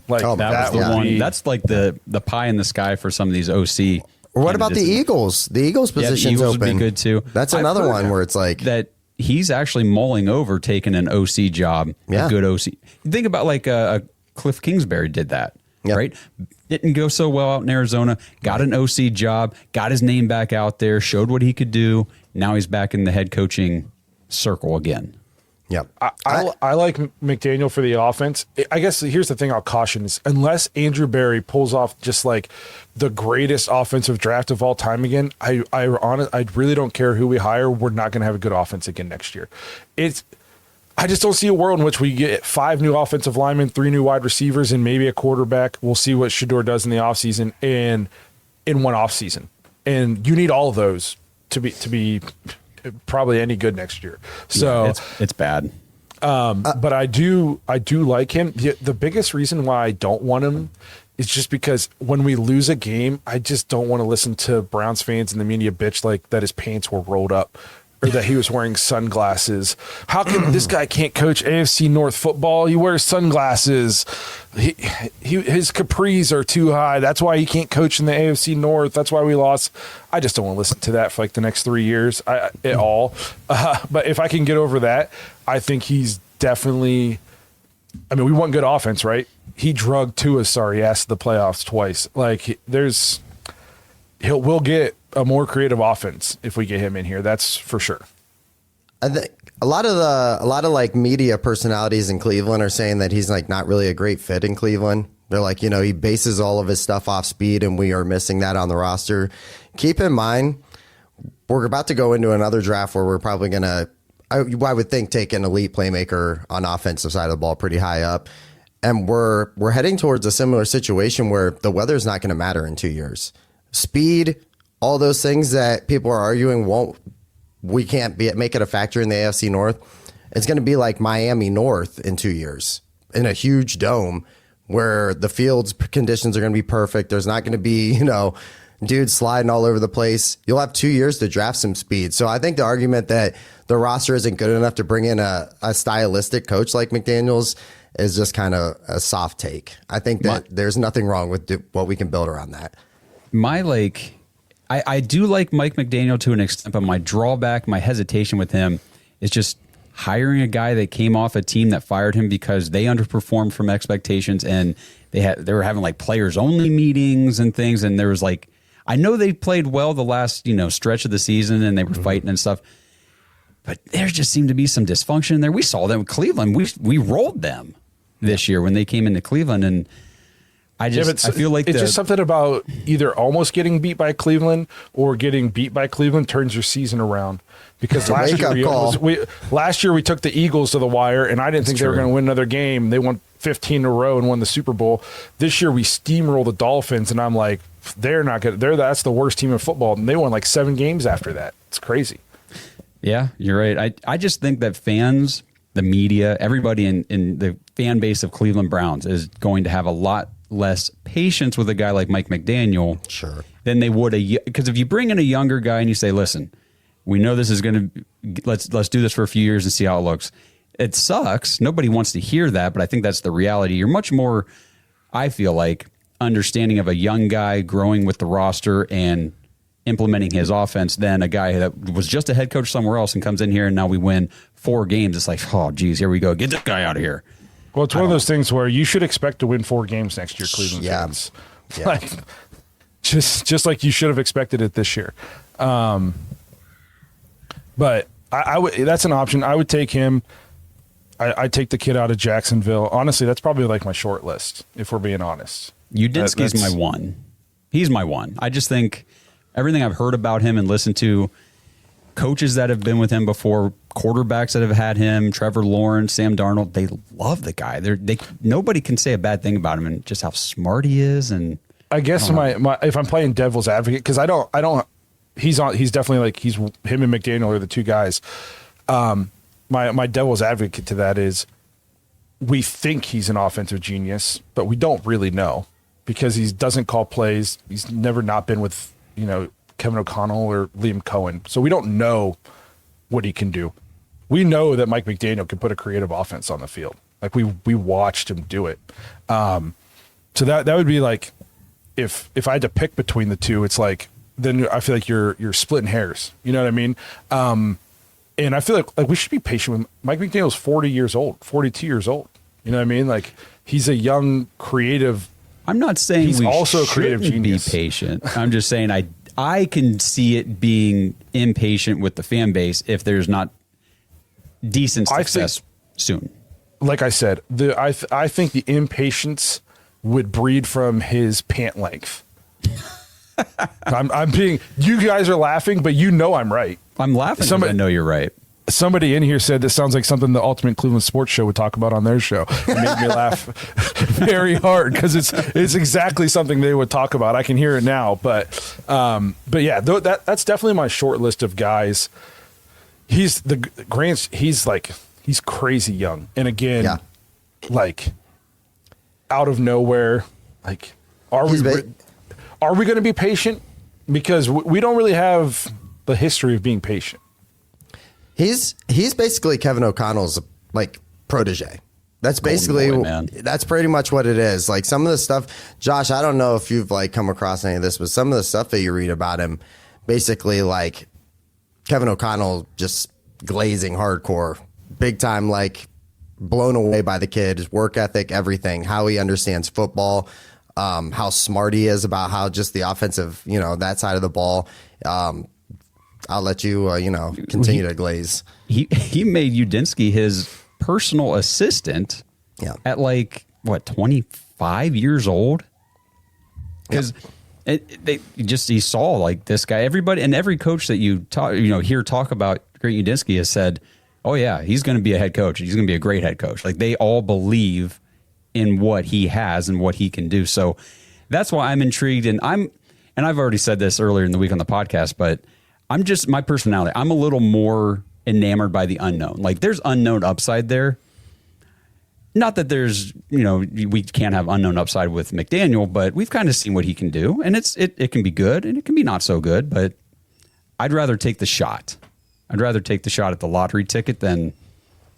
Like that was the one. That's like the pie in the sky for some of these OC. Or what about the Eagles? The Eagles position's open. Would be good too. That's another one where it's like that. He's actually mulling over taking an OC job. Yeah. A good OC. Think about like Cliff Kingsbury did that, right? Didn't go so well out in Arizona. Got an OC job. Got his name back out there. Showed what he could do. Now he's back in the head coaching circle again. Yep. I like McDaniel for the offense. I guess here's the thing I'll caution is unless Andrew Berry pulls off just like the greatest offensive draft of all time again, I really don't care who we hire. We're not going to have a good offense again next year. I just don't see a world in which we get 5 new offensive linemen, 3 new wide receivers, and maybe a quarterback. We'll see what Shedeur does in the offseason and in one offseason. And you need all of those to be probably any good next year. So yeah, it's bad. But I do like him. The biggest reason why I don't want him is just because when we lose a game, I just don't want to listen to Browns fans and the media bitch like that his pants were rolled up or that he was wearing sunglasses. How come this guy can't coach AFC North football? He wears sunglasses. His capris are too high. That's why he can't coach in the AFC North. That's why we lost. I just don't want to listen to that for like the next 3 years at all. But if I can get over that, I think he's definitely. I mean, we want good offense, right? He drugged Tua's sorry ass to the playoffs twice. Like we'll get a more creative offense if we get him in here. That's for sure. I think a lot of like media personalities in Cleveland are saying that he's like not really a great fit in Cleveland. They're like, he bases all of his stuff off speed and we are missing that on the roster. Keep in mind, we're about to go into another draft where we're probably going to, I would think, take an elite playmaker on offensive side of the ball pretty high up. And we're heading towards a similar situation where the weather's not going to matter in 2 years. Speed, all those things that people are arguing we can't make it a factor in the AFC North. It's going to be like Miami North in 2 years in a huge dome where the field's conditions are going to be perfect. There's not going to be, dudes sliding all over the place. You'll have 2 years to draft some speed. So I think the argument that the roster isn't good enough to bring in a stylistic coach like McDaniels is just kind of a soft take. I think that there's nothing wrong with what we can build around that. I do like Mike McDaniel to an extent, but my drawback, my hesitation with him is just hiring a guy that came off a team that fired him because they underperformed from expectations and they were having like players only meetings and things. And there was like, I know they played well the last, stretch of the season and they were fighting and stuff, but there just seemed to be some dysfunction there. We saw them in Cleveland. We rolled them. this year when they came into Cleveland. And I feel like it's just something about either almost getting beat by Cleveland or getting beat by Cleveland turns your season around. Because last year we took the Eagles to the wire, and I didn't think they were going to win another game. They won 15 in a row and won the Super Bowl. This year we steamrolled the Dolphins, and I'm like, they're not good. That's the worst team in football, and they won like 7 games after that. It's crazy. Yeah, you're right. I just think that fans, the media, everybody in the fan base of Cleveland Browns is going to have a lot less patience with a guy like Mike McDaniel than they would because if you bring in a younger guy and you say, listen, we know this is going to let's do this for a few years and see how it looks. It sucks. Nobody wants to hear that, but I think that's the reality. You're much more, I feel like, understanding of a young guy growing with the roster and implementing his offense than a guy that was just a head coach somewhere else and comes in here and now we win 4 games. It's like, oh, geez, here we go. Get this guy out of here. Well, it's one of those things where you should expect to win 4 games next year, Cleveland fans. Yeah. Like, just like you should have expected it this year. But I would. That's an option. I would take him. I'd take the kid out of Jacksonville. Honestly, that's probably like my short list, if we're being honest. Udinski's my one. He's my one. I just think everything I've heard about him and listened to, coaches that have been with him before, quarterbacks that have had him, Trevor Lawrence, Sam Darnold, they love the guy. Nobody can say a bad thing about him and just how smart he is. And I guess my if I'm playing devil's advocate, because I don't. He's definitely like him and McDaniel are the 2 guys. My devil's advocate to that is we think he's an offensive genius, but we don't really know because he doesn't call plays. He's never not been with Kevin O'Connell or Liam Cohen, so we don't know what he can do. We know that Mike McDaniel can put a creative offense on the field. Like we watched him do it. So that would be like if I had to pick between the 2, it's like then I feel like you're splitting hairs. You know what I mean? And I feel like we should be patient with Mike McDaniel's 42 years old. You know what I mean? Like he's a young creative. I'm not saying he's also a creative genius. Be patient. I'm just saying I can see it being impatient with the fan base if there's not decent success soon. Like I said, I think the impatience would breed from his pant length. I'm being. You guys are laughing, but I'm right. I'm laughing because I know you're right. Somebody in here said this sounds like something the Ultimate Cleveland Sports Show would talk about on their show. It made me laugh very hard because it's exactly something they would talk about. I can hear it now, but yeah, that's definitely my short list of guys. He's crazy young, and again, like out of nowhere, like are we going to be patient? Because we don't really have the history of being patient. He's basically Kevin O'Connell's like protege. That's basically that's pretty much what it is. Like some of the stuff, Josh, I don't know if you've like come across any of this, but some of the stuff that you read about him, basically like Kevin O'Connell just glazing hardcore, big time, like blown away by the kid, his work ethic, everything, how he understands football. How smart he is about how just the offensive, that side of the ball. I'll let you, continue to glaze. He made Udinski his personal assistant at 25 years old? Because he saw like this guy. Everybody and every coach that you hear talk about Grant Udinski has said, oh yeah, he's going to be a head coach. He's going to be a great head coach. Like they all believe in what he has and what he can do. So that's why I'm intrigued. And I've already said this earlier in the week on the podcast, but I'm just my personality. I'm a little more enamored by the unknown. Like there's unknown upside there. Not that there's, we can't have unknown upside with McDaniel, but we've kind of seen what he can do, and it can be good and it can be not so good, but I'd rather take the shot. I'd rather take the shot at the lottery ticket than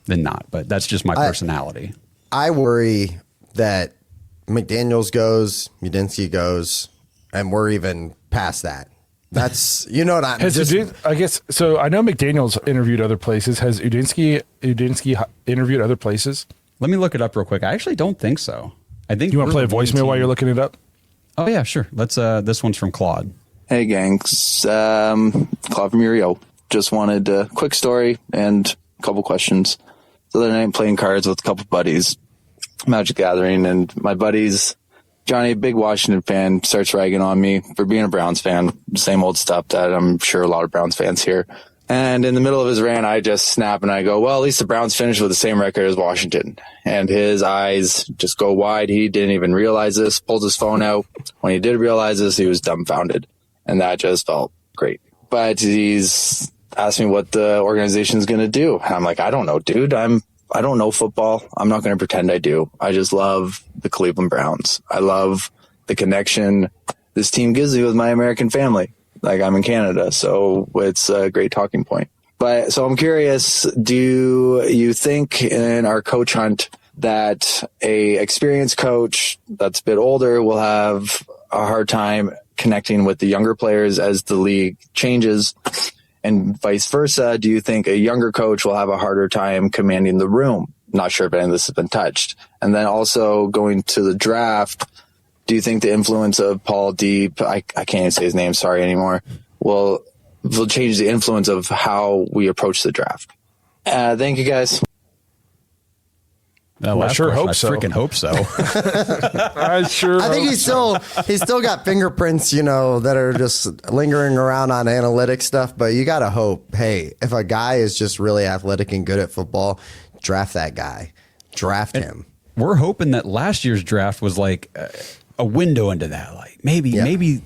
not, but that's just my personality. I worry that McDaniels goes, Udinski goes, and we're even past that. That's, what I'm I guess. So I know McDaniels interviewed other places. Has Udinski interviewed other places? Let me look it up real quick. I actually don't think so. I think you want to play a voicemail while you're looking it up? Oh yeah, sure. Let's. This one's from Claude. Hey gangs, Claude from Uriel. Just wanted a quick story and a couple questions. The other night playing cards with a couple buddies. Magic Gathering, and my buddies, Johnny, a big Washington fan, starts ragging on me for being a Browns fan. Same old stuff that I'm sure a lot of Browns fans hear. And in the middle of his rant, I just snap and I go, well, at least the Browns finished with the same record as Washington. And his eyes just go wide. He didn't even realize this, pulled his phone out. When he did realize this, he was dumbfounded. And that just felt great. But he's asked me what the organization's going to do. And I'm like, I don't know, dude. I don't know football. I'm not going to pretend I do. I just love the Cleveland Browns. I love the connection this team gives me with my American family. Like, I'm in Canada, so it's a great talking point. But so I'm curious, do you think in our coach hunt that a experienced coach that's a bit older will have a hard time connecting with the younger players as the league changes? And vice versa, do you think a younger coach will have a harder time commanding the room? Not sure if any of this has been touched. And then also going to the draft, do you think the influence of Paul Deep, I can't even say his name, sorry, anymore, will change the influence of how we approach the draft? Thank you, guys. I sure hope so. I freaking hope so. I think he's still got fingerprints, that are just lingering around on analytic stuff. But you got to hope, hey, if a guy is just really athletic and good at football, draft that guy. Draft him. We're hoping that last year's draft was like a window into that. Like maybe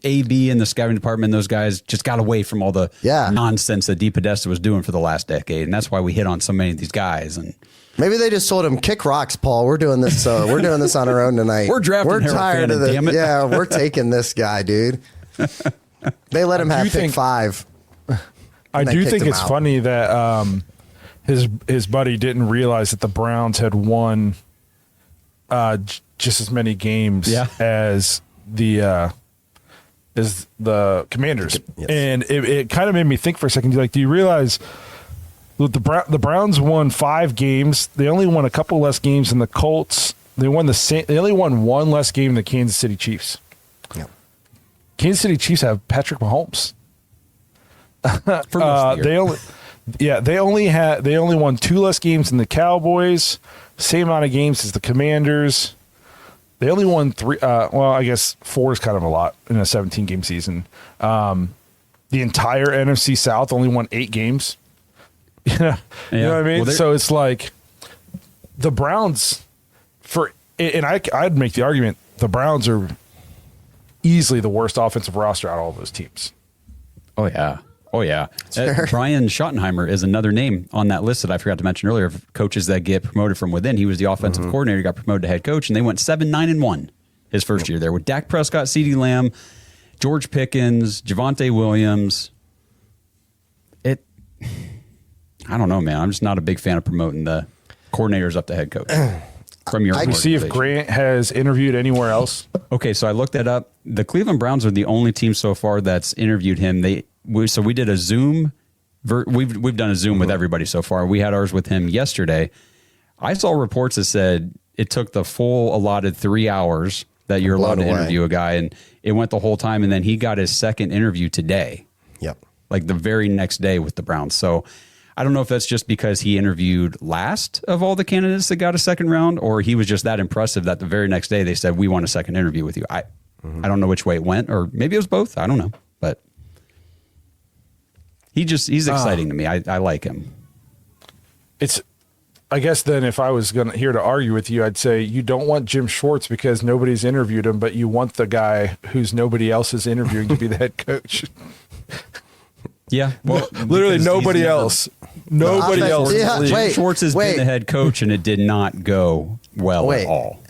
AB and the scouting department, those guys just got away from all the nonsense that DePodesta was doing for the last decade. And that's why we hit on so many of these guys. And maybe they just told him, kick rocks, Paul. We're doing this. We're doing this on our own tonight. We're drafting. We're tired of damn it. Yeah, we're taking this guy, dude. They let him have pick 5. I do think it's funny that his buddy didn't realize that the Browns had won just as many games as the Commanders. Yes. And it kind of made me think for a second. Like, do you realize the Browns won 5 games? They only won a couple less games than the Colts. They only won one less game than the Kansas City Chiefs. Yeah. Kansas City Chiefs have Patrick Mahomes. For most of the year. They only won 2 less games than the Cowboys. Same amount of games as the Commanders. They only won 3. I guess 4 is kind of a lot in a 17-game season. The entire NFC South only won 8 games. You know what I mean? Well, so it's like the Browns I'd make the argument the Browns are easily the worst offensive roster out of all those teams. Oh yeah. Brian Schottenheimer is another name on that list that I forgot to mention earlier of coaches that get promoted from within. He was the offensive coordinator, got promoted to head coach, and they went 7-9-1 his first year there with Dak Prescott, CeeDee Lamb, George Pickens, Javonte Williams. I don't know, man. I'm just not a big fan of promoting the coordinators up to head coach. From your I can see if Grant has interviewed anywhere else. Okay, so I looked that up. The Cleveland Browns are the only team so far that's interviewed him. We did a Zoom. We've done a Zoom with everybody so far. We had ours with him yesterday. I saw reports that said it took the full allotted 3 hours that you're allowed to interview a guy, and it went the whole time. And then he got his second interview today. Yep, like the very next day with the Browns. So I don't know if that's just because he interviewed last of all the candidates that got a second round, or he was just that impressive that the very next day they said, we want a second interview with you. I don't know which way it went, or maybe it was both. I don't know, but he's exciting to me. I like him. I guess then if I was here to argue with you, I'd say you don't want Jim Schwartz because nobody's interviewed him, but you want the guy who's nobody else is interviewing to be the head coach. Yeah, well, literally nobody else. Nobody else. Yeah, Jim Schwartz has been the head coach, and it did not go well at all.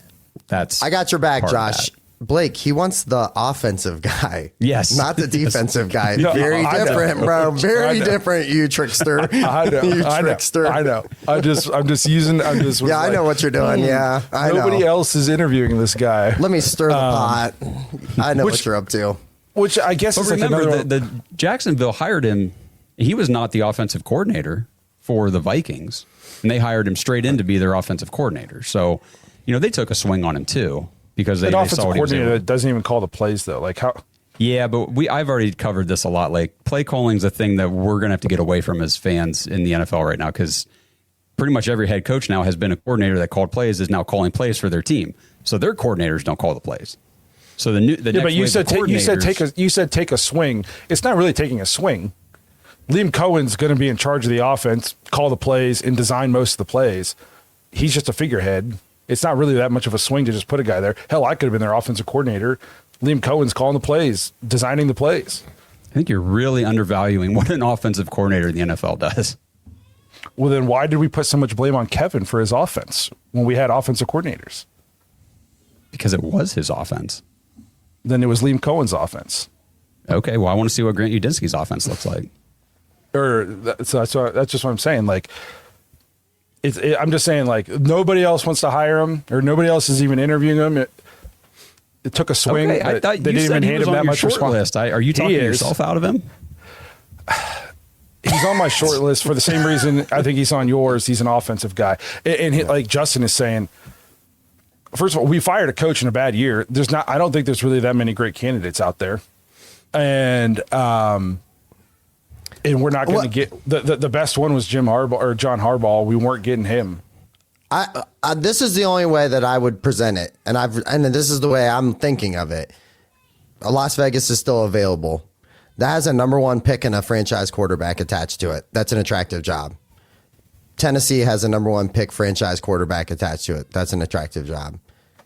I got your back, Josh. Blake, he wants the offensive guy. Yes. Not the defensive guy. Very different, bro. Very different, you trickster. I know. You trickster. I know. I'm just using. Yeah, I know what you're doing. Yeah, I know. Nobody else is interviewing this guy. Let me stir the pot. I know what you're up to. Which I guess is remember, like another. The Jacksonville hired him. He was not the offensive coordinator for the Vikings, and they hired him straight in to be their offensive coordinator. So, they took a swing on him too. Because they offensive saw what coordinator that doesn't even call the plays though. Like how? Yeah, but I've already covered this a lot. Like play calling is a thing that we're gonna have to get away from as fans in the NFL right now because pretty much every head coach now has been a coordinator that called plays, is now calling plays for their team. So their coordinators don't call the plays. So the next but you wave said of you said take a swing. It's not really taking a swing. Liam Cohen's going to be in charge of the offense, call the plays, and design most of the plays. He's just a figurehead. It's not really that much of a swing to just put a guy there. Hell, I could have been their offensive coordinator. Liam Cohen's calling the plays, designing the plays. I think you're really undervaluing what an offensive coordinator in the NFL does. Well, then why did we put so much blame on Kevin for his offense when we had offensive coordinators? Because it was his offense. Then it was Liam Cohen's offense. Okay, well, I want to see what Grant Udinski's offense looks like. So that's just what I'm saying. Like, I'm just saying, like, nobody else wants to hire him, or nobody else is even interviewing him. It took a swing. Okay, I thought they you didn't said even he hand was him on that your much short list. Are you talking yourself out of him? He's on my short list for the same reason I think he's on yours. He's an offensive guy. And like Justin is saying, first of all, we fired a coach in a bad year. I don't think there's really that many great candidates out there. And we're not going to get the best one was Jim Harbaugh or John Harbaugh. We weren't getting him. This is the only way that I would present it. And this is the way I'm thinking of it. Las Vegas is still available. That has a number one pick and a franchise quarterback attached to it. That's an attractive job. Tennessee has a number one pick franchise quarterback attached to it. That's an attractive job.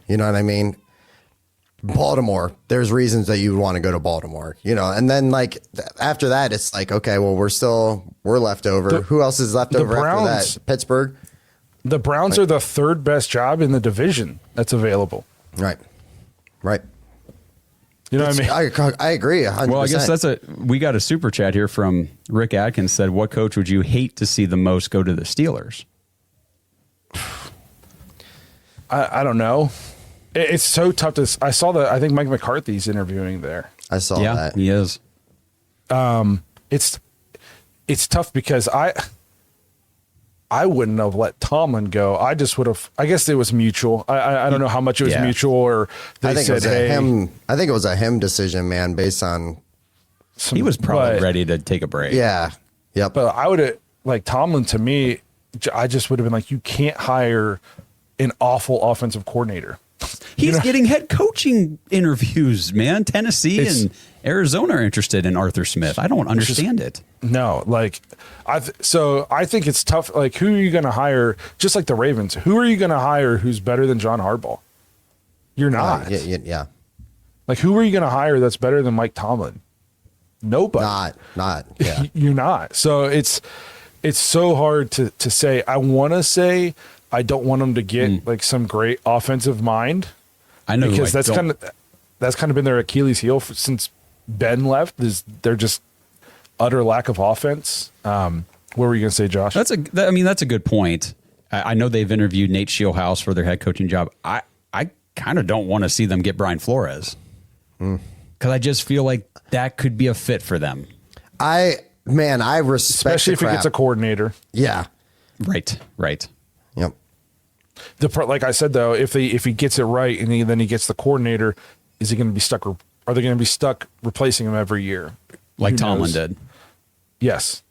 You know what I mean? Baltimore, there's reasons that you would want to go to Baltimore, and then like after that, it's like, okay, well, we're left over. Who else is left over after that? Pittsburgh. The Browns are the third best job in the division that's available. Right. You know what I mean? I agree 100%. Well, I guess we got a super chat here from Rick Adkins said, what coach would you hate to see the most go to the Steelers? I don't know. It's so tough to. I think Mike McCarthy's interviewing there. I saw that. He is. It's tough because I wouldn't have let Tomlin go. I just would have. I guess it was mutual. I don't know how much it was mutual, or they said, "Hey." I think it was a him decision, man, based on. He was probably ready to take a break. Yeah. Yep. But I would have, like, Tomlin, to me, I just would have been like, you can't hire an awful offensive coordinator. He's getting head coaching interviews, man. Tennessee and Arizona are interested in Arthur Smith. I don't understand it. No, like, so I think it's tough. Like, who are you going to hire? Just like the Ravens, who are you going to hire who's better than John Harbaugh? You're not. Yeah. Like, who are you going to hire that's better than Mike Tomlin? Nobody. Not. Yeah. You're not. So it's so hard to say. I want to say I don't want them to get like some great offensive mind. I know, because that's kind of been their Achilles heel since Ben left. Is they're just utter lack of offense. What were you going to say, Josh? That's a good point. I know they've interviewed Nate Shieldhouse for their head coaching job. I kind of don't want to see them get Brian Flores because I just feel like that could be a fit for them. I respect, especially if he gets a coordinator. Yeah. Right. Yep. Like I said, though, if he gets it right and then he gets the coordinator, is he going to be stuck? Are they going to be stuck replacing him every year? Like Tomlin did. Yes.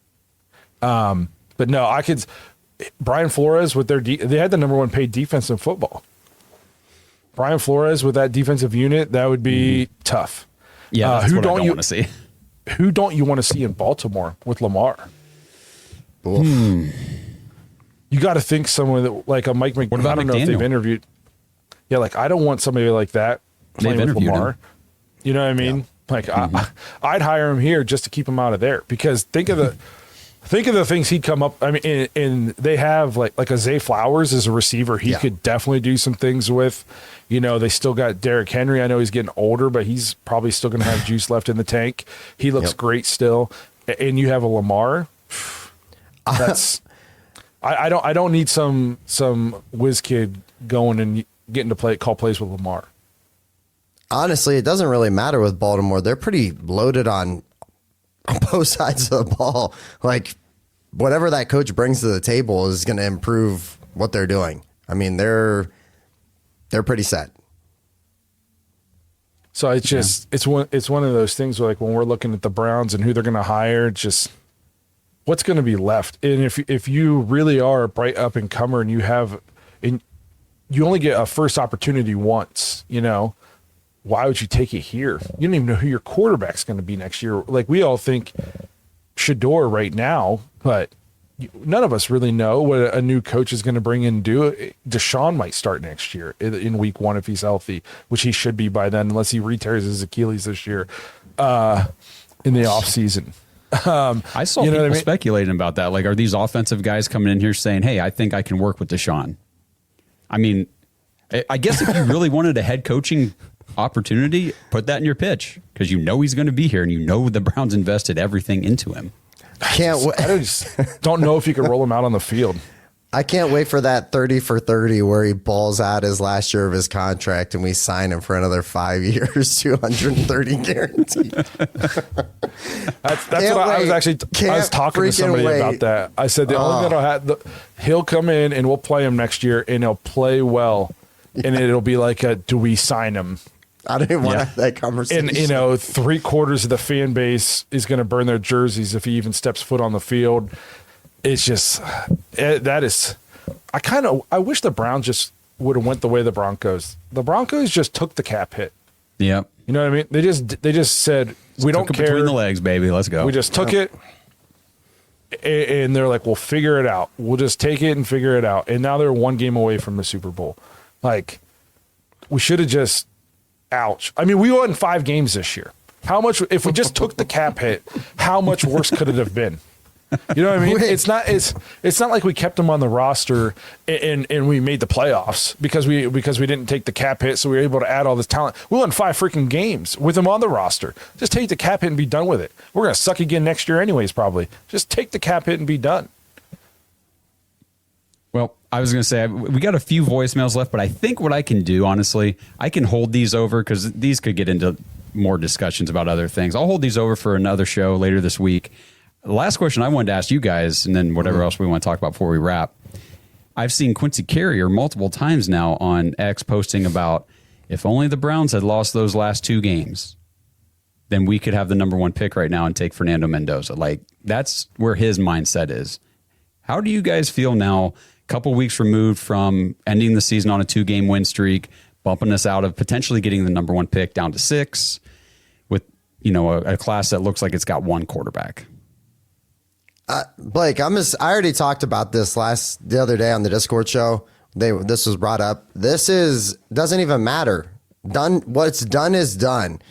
But no, Brian Flores with they had the number one paid defense in football. Brian Flores with that defensive unit, that would be tough. Yeah, that's what I don't want to see. Who don't you want to see in Baltimore with Lamar? You got to think someone that, like a Mike McDaniel. I don't know if they've interviewed. Yeah, like I don't want somebody like that playing with Lamar. Him. You know what I mean? Yeah. Like I'd hire him here just to keep him out of there because think of the things he'd come up. I mean, and they have like a Zay Flowers as a receiver. He could definitely do some things with. They still got Derrick Henry. I know he's getting older, but he's probably still going to have juice left in the tank. He looks great still. And you have a Lamar. That's I don't need some whiz kid going and getting to call plays with Lamar. Honestly, it doesn't really matter with Baltimore. They're pretty loaded on both sides of the ball. Like whatever that coach brings to the table is going to improve what they're doing. I mean, they're pretty set. So it's just it's one of those things where, like, when we're looking at the Browns and who they're going to hire, what's going to be left? And if you really are a bright up and comer and you only get a first opportunity once, why would you take it here? You don't even know who your quarterback's going to be next year. Like, we all think Shador right now, but none of us really know what a new coach is going to bring in and do. Deshaun might start next year in week 1 if he's healthy, which he should be by then, unless he re-tears his Achilles this year in the offseason. I saw people speculating about that. Like, are these offensive guys coming in here saying, hey, I think I can work with Deshaun? I mean, I guess if you really wanted a head coaching opportunity, put that in your pitch, because he's going to be here and the Browns invested everything into him. I just don't know if you could roll him out on the field. I can't wait for that 30 for 30 where he balls out his last year of his contract and we sign him for another 5 years, 230 guaranteed. That's what I was talking to somebody about that. I said the only that'll he'll come in and we'll play him next year and he'll play well, and it'll be like do we sign him? I don't even want to have that conversation. And 3/4 of the fan base is going to burn their jerseys if he even steps foot on the field. It's just I wish the Browns just would have went the way of the Broncos. The Broncos just took the cap hit. Yep. You know what I mean? They just said, we don't care. Between the legs, baby. Let's go. We just took it. And they're like, we'll figure it out. We'll just take it and figure it out. And now they're 1 game away from the Super Bowl. Like, we should have just, ouch. I mean, we won 5 games this year. How much, if we just took the cap hit, how much worse could it have been? You know what I mean? It's not like we kept them on the roster and we made the playoffs because we didn't take the cap hit, so we were able to add all this talent. We won 5 freaking games with them on the roster. Just take the cap hit and be done with it. We're gonna suck again next year anyways, probably. Just take the cap hit and be done. Well, I was going to say, we got a few voicemails left, but I think what I can do, honestly, I can hold these over because these could get into more discussions about other things. I'll hold these over for another show later this week. The last question I wanted to ask you guys, and then whatever else we want to talk about before we wrap. I've seen Quincy Carrier multiple times now on X posting about if only the Browns had lost those last 2 games, then we could have the number 1 pick right now and take Fernando Mendoza. Like, that's where his mindset is. How do you guys feel now, a couple weeks removed from ending the season on a 2-game win streak, bumping us out of potentially getting the number 1 pick down to 6 with, a class that looks like it's got 1 quarterback? Blake, I already talked about this the other day on the Discord show. This was brought up. Doesn't even matter. What's done is done.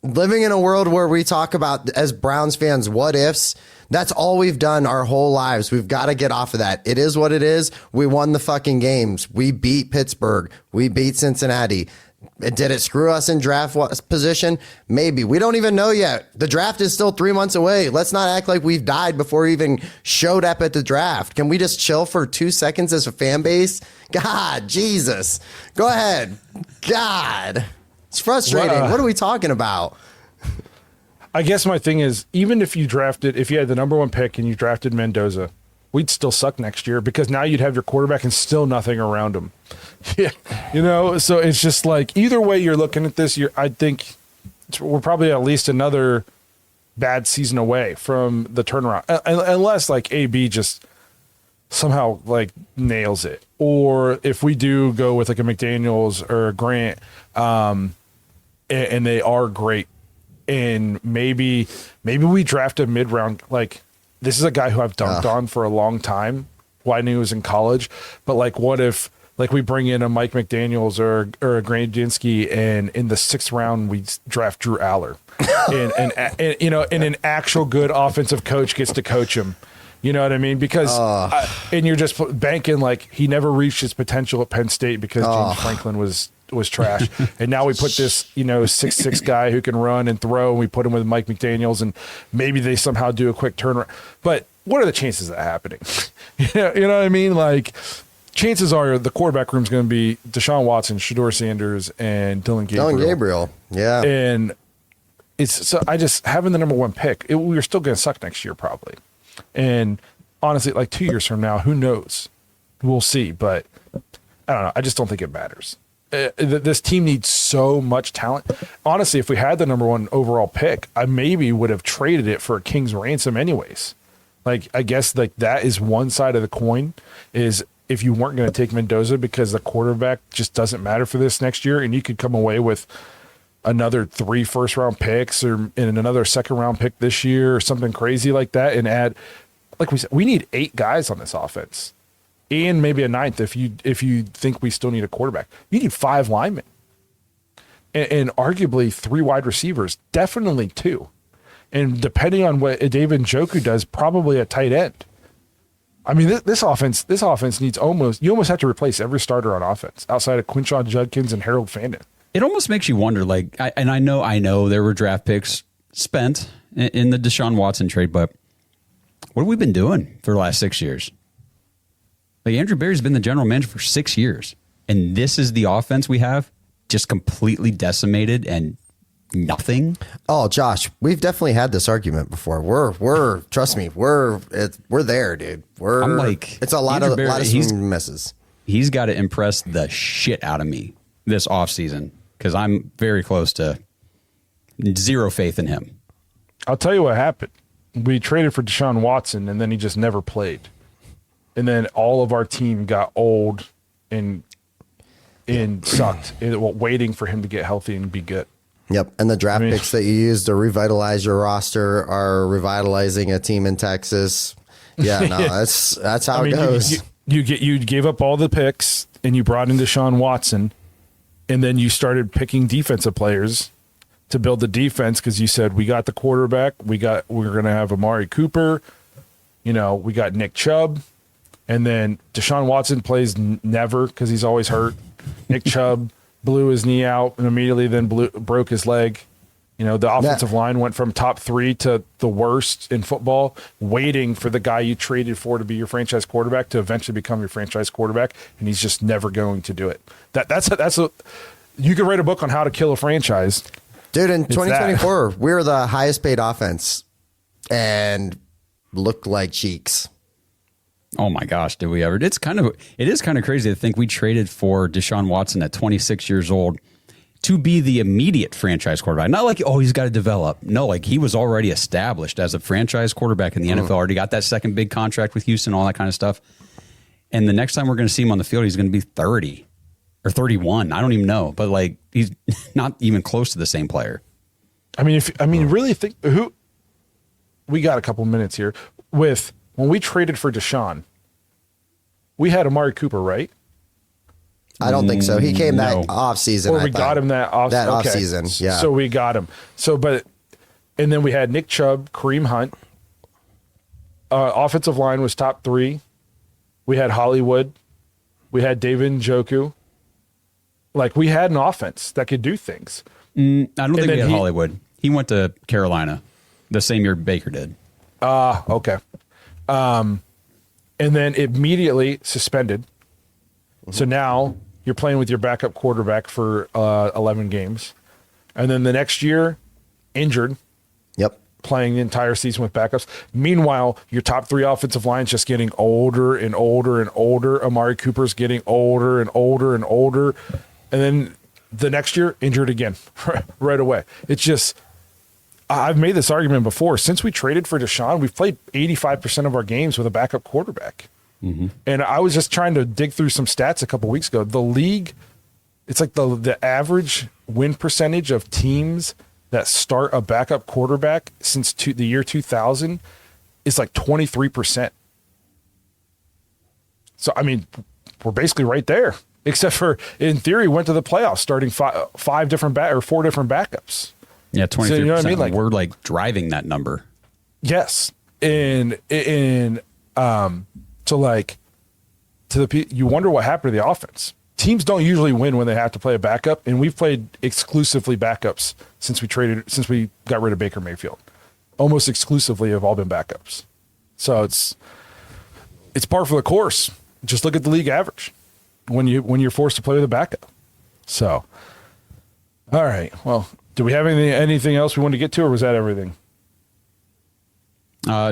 Living in a world where we talk about, as Browns fans, what ifs, that's all we've done our whole lives. We've got to get off of that. It is what it is. We won the fucking games. We beat Pittsburgh. We beat Cincinnati. Did it screw us in draft position? Maybe. We don't even know yet. The draft is still 3 months away. Let's not act like we've died before we even showed up at the draft. Can we just chill for 2 seconds as a fan base? God, Jesus. Go ahead. God. It's frustrating. What are we talking about? I guess my thing is, even if you had the number 1 pick and you drafted Mendoza, we'd still suck next year because now you'd have your quarterback and still nothing around him. Yeah. So it's just like, either way you're looking at this, I think we're probably at least another bad season away from the turnaround. Unless like AB just somehow like nails it. Or if we do go with like a McDaniels or a Grant, and they are great, and maybe we draft a mid-round, like, this is a guy who I've dunked on for a long time when he was in college. But like, what if like we bring in a Mike McDaniels or a Grant Dinsky, and in the 6th round we draft Drew Aller, and an actual good offensive coach gets to coach him. You know what I mean? Because and you're just banking like he never reached his potential at Penn State because James Franklin was trash. And now we put this, 6'6" guy who can run and throw, and we put him with Mike McDaniels, and maybe they somehow do a quick turnaround. But what are the chances of that happening? You know what I mean? Like, chances are the quarterback room is going to be Deshaun Watson, Shador Sanders, and Dylan Gabriel. Yeah. And I just, having the number 1 pick, we're still going to suck next year probably. And honestly, like 2 years from now, who knows? We'll see. But I don't know. I just don't think it matters. This team needs so much talent. Honestly, if we had the number 1 overall pick, I maybe would have traded it for a king's ransom anyways. Like, I guess like that is one side of the coin, is if you weren't going to take Mendoza because the quarterback just doesn't matter for this next year, and you could come away with another 3 first-round picks and another second-round pick this year or something crazy like that, and add, like we said, we need 8 guys on this offense, and maybe a 9th if you think we still need a quarterback. You need 5 linemen, and arguably 3 wide receivers, definitely 2. And depending on what David Njoku does, probably a tight end. I mean, this offense needs you almost have to replace every starter on offense outside of Quinshon Judkins and Harold Fandon. It almost makes you wonder, like, I know there were draft picks spent in the Deshaun Watson trade, but what have we been doing for the last 6 years? Like, Andrew Berry's been the general manager for 6 years, and this is the offense we have, just completely decimated and nothing. Oh, Josh, we've definitely had this argument before. We're trust me, we're there, dude. I'm like, it's a lot Andrew of Berry, swing misses. He's got to impress the shit out of me this offseason, because I'm very close to zero faith in him. I'll tell you what happened. We traded for Deshaun Watson, and then he just never played. And then all of our team got old and sucked, waiting for him to get healthy and be good. Yep, and the draft picks that you used to revitalize your roster are revitalizing a team in Texas. Yeah, no, that's how it goes. You gave up all the picks, and you brought in Deshaun Watson, and then you started picking defensive players to build the defense because you said, we got the quarterback, we're going to have Amari Cooper, we got Nick Chubb, and then Deshaun Watson plays never because he's always hurt. Nick Chubb blew his knee out and immediately then broke his leg. The offensive line went from top 3 to the worst in football, waiting for the guy you traded for to be your franchise quarterback to eventually become your franchise quarterback, and he's just never going to do it. You could write a book on how to kill a franchise. Dude, in 2024, we were the highest paid offense and looked like cheeks. Oh my gosh, did we ever? It is kind of crazy to think we traded for Deshaun Watson at 26 years old to be the immediate franchise quarterback. Not like, he's got to develop. No, like he was already established as a franchise quarterback in the NFL, already got that second big contract with Houston, all that kind of stuff. And the next time we're going to see him on the field, he's going to be 30 or 31. I don't even know, but like he's not even close to the same player. I mean, really think we got a couple minutes here with. When we traded for Deshaun, we had Amari Cooper, right? I don't think so. He came that offseason. Or we got him that offseason. Yeah. So we got him. And then we had Nick Chubb, Kareem Hunt. Offensive line was top 3. We had Hollywood. We had David Njoku. Like, we had an offense that could do things. I don't think we had Hollywood. He went to Carolina the same year Baker did. Okay. And then immediately suspended. So now you're playing with your backup quarterback for 11 games. And then the next year, injured. Yep. Playing the entire season with backups. Meanwhile, your top 3 offensive lines just getting older and older and older. Amari Cooper's getting older and older and older. And then the next year, injured again right away. It's just... I've made this argument before. Since we traded for Deshaun, we've played 85% of our games with a backup quarterback. Mm-hmm. And I was just trying to dig through some stats a couple weeks ago. The league, it's like the average win percentage of teams that start a backup quarterback since the year 2000 is like 23%. So, I mean, we're basically right there. Except for, in theory, went to the playoffs starting 4 different backups. Yeah, 23%. So, you know what I mean? Like, we're like driving that number. Yes. You wonder what happened to the offense. Teams don't usually win when they have to play a backup, and we've played exclusively backups since we got rid of Baker Mayfield. Almost exclusively have all been backups. So it's par for the course. Just look at the league average when you're forced to play with a backup. So, all right. Well, do we have anything else we wanted to get to, or was that everything?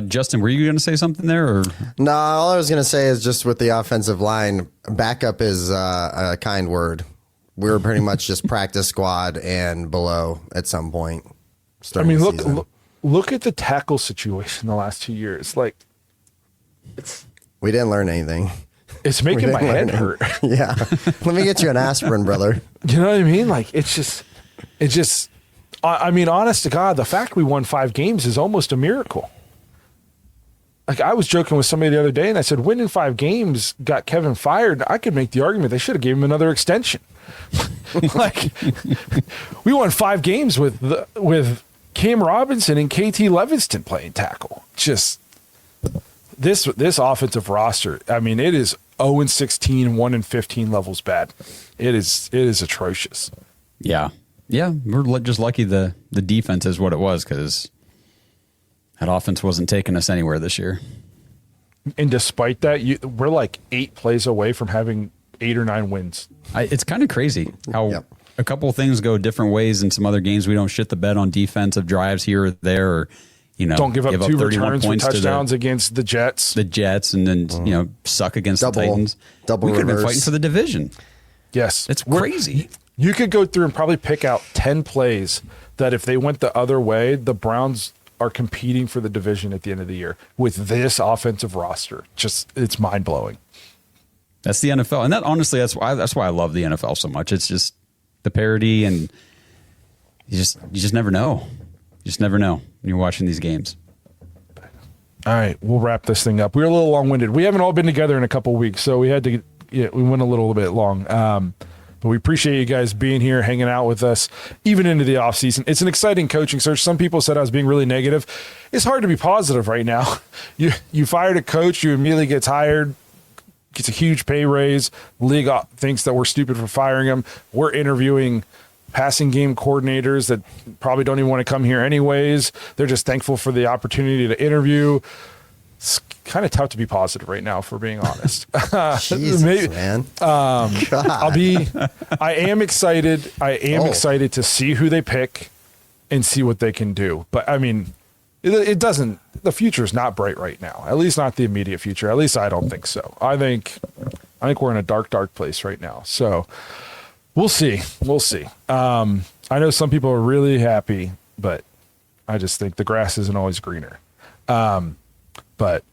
Justin, were you going to say something there? Or? No, all I was going to say is just with the offensive line, backup is a kind word. We were pretty much just practice squad and below at some point. I mean, look at the tackle situation the last 2 years. Like, We didn't learn anything. It's making my head hurt. Yeah. Let me get you an aspirin, brother. You know what I mean? Like, it's just, I mean, honest to God, the fact we won 5 games is almost a miracle. Like, I was joking with somebody the other day, and I said, winning 5 games got Kevin fired. I could make the argument they should have gave him another extension. Like, we won 5 games with Cam Robinson and KT Levinston playing tackle. Just this offensive roster. I mean, it is 0-16, 1-15 levels bad. It is atrocious. Yeah. We're just lucky the defense is what it was, because that offense wasn't taking us anywhere this year. And despite that, we're like 8 plays away from having 8 or 9 wins. It's kind of crazy how a couple of things go different ways in some other games. We don't shit the bed on defensive drives here or there, or don't give up 2 returns for touchdowns against the Jets. And then suck against the Titans. Double we could have been reverse. fighting for the division. Yes, it's crazy. You could go through and probably pick out 10 plays that if they went the other way, the Browns are competing for the division at the end of the year with this offensive roster. Just, it's mind blowing. That's the NFL, and that honestly, that's why I love the NFL so much. It's just the parity, and you just never know. You just never know when you're watching these games. All right, we'll wrap this thing up. We're a little long-winded. We haven't all been together in a couple of weeks, so we had to. We went a little bit long. But we appreciate you guys being here, hanging out with us, even into the offseason. It's an exciting coaching search. Some people said I was being really negative. It's hard to be positive right now. You fired a coach, you immediately gets hired, gets a huge pay raise. The league thinks that we're stupid for firing him. We're interviewing passing game coordinators that probably don't even want to come here anyways. They're just thankful for the opportunity to interview. It's kind of tough to be positive right now, if we're being honest. Jesus, man. I am excited. Excited to see who they pick and see what they can do. But I mean, it doesn't, the future is not bright right now. At least not the immediate future. At least I don't think so. I think we're in a dark, dark place right now. So we'll see. I know some people are really happy, but I just think the grass isn't always greener. But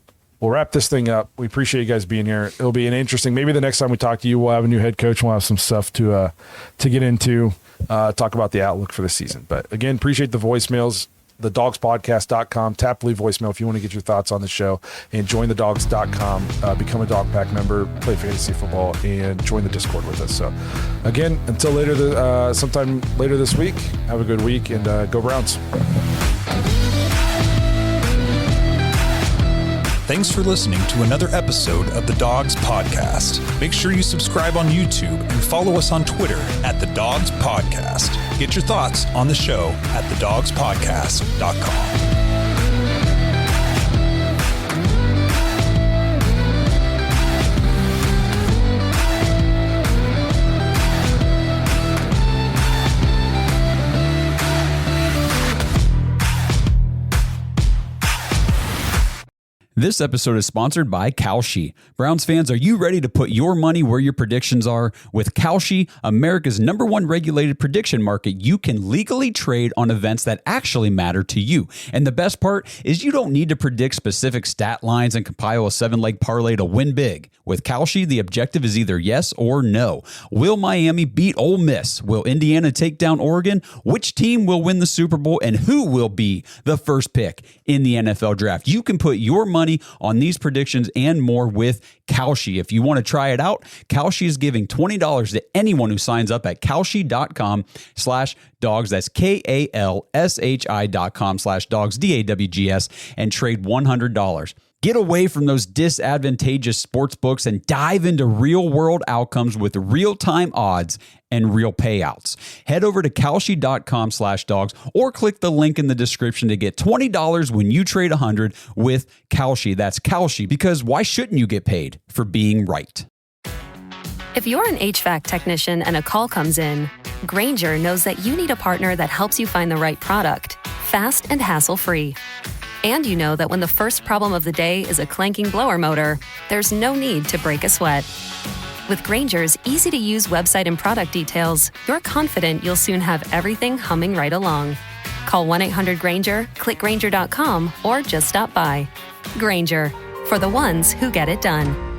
we'll wrap this thing up. We appreciate you guys being here. It'll be an interesting, maybe the next time we talk to you, we'll have a new head coach. We'll have some stuff to get into, talk about the outlook for the season. But again, appreciate the voicemails, thedogspodcast.com, tap leave voicemail if you want to get your thoughts on the show, and join thedogs.com, become a dog pack member, play fantasy football, and join the Discord with us. So again, until sometime later this week, have a good week, and go Browns. Thanks for listening to another episode of the Dogs Podcast. Make sure you subscribe on YouTube and follow us on Twitter at The Dogs Podcast. Get your thoughts on the show at thedogspodcast.com. This episode is sponsored by Kalshi. Browns fans, are you ready to put your money where your predictions are? With Kalshi, America's #1 regulated prediction market, you can legally trade on events that actually matter to you. And the best part is you don't need to predict specific stat lines and compile a 7-leg parlay to win big. With Kalshi, the objective is either yes or no. Will Miami beat Ole Miss? Will Indiana take down Oregon? Which team will win the Super Bowl? And who will be the first pick in the NFL draft? You can put your money on these predictions and more with Kalshi. If you want to try it out, Kalshi is giving $20 to anyone who signs up at kalshi.com/dogs. That's KALSHI.com/dogs, DAWGS, and trade $100. Get away from those disadvantageous sports books and dive into real-world outcomes with real-time odds and real payouts. Head over to kalshi.com/dogs or click the link in the description to get $20 when you trade $100 with Kalshi. That's Kalshi, because why shouldn't you get paid for being right? If you're an HVAC technician and a call comes in, Grainger knows that you need a partner that helps you find the right product, fast and hassle-free. And you know that when the first problem of the day is a clanking blower motor, there's no need to break a sweat. With Grainger's easy-to-use website and product details, you're confident you'll soon have everything humming right along. Call 1-800-GRAINGER, click Grainger.com, or just stop by. Grainger, for the ones who get it done.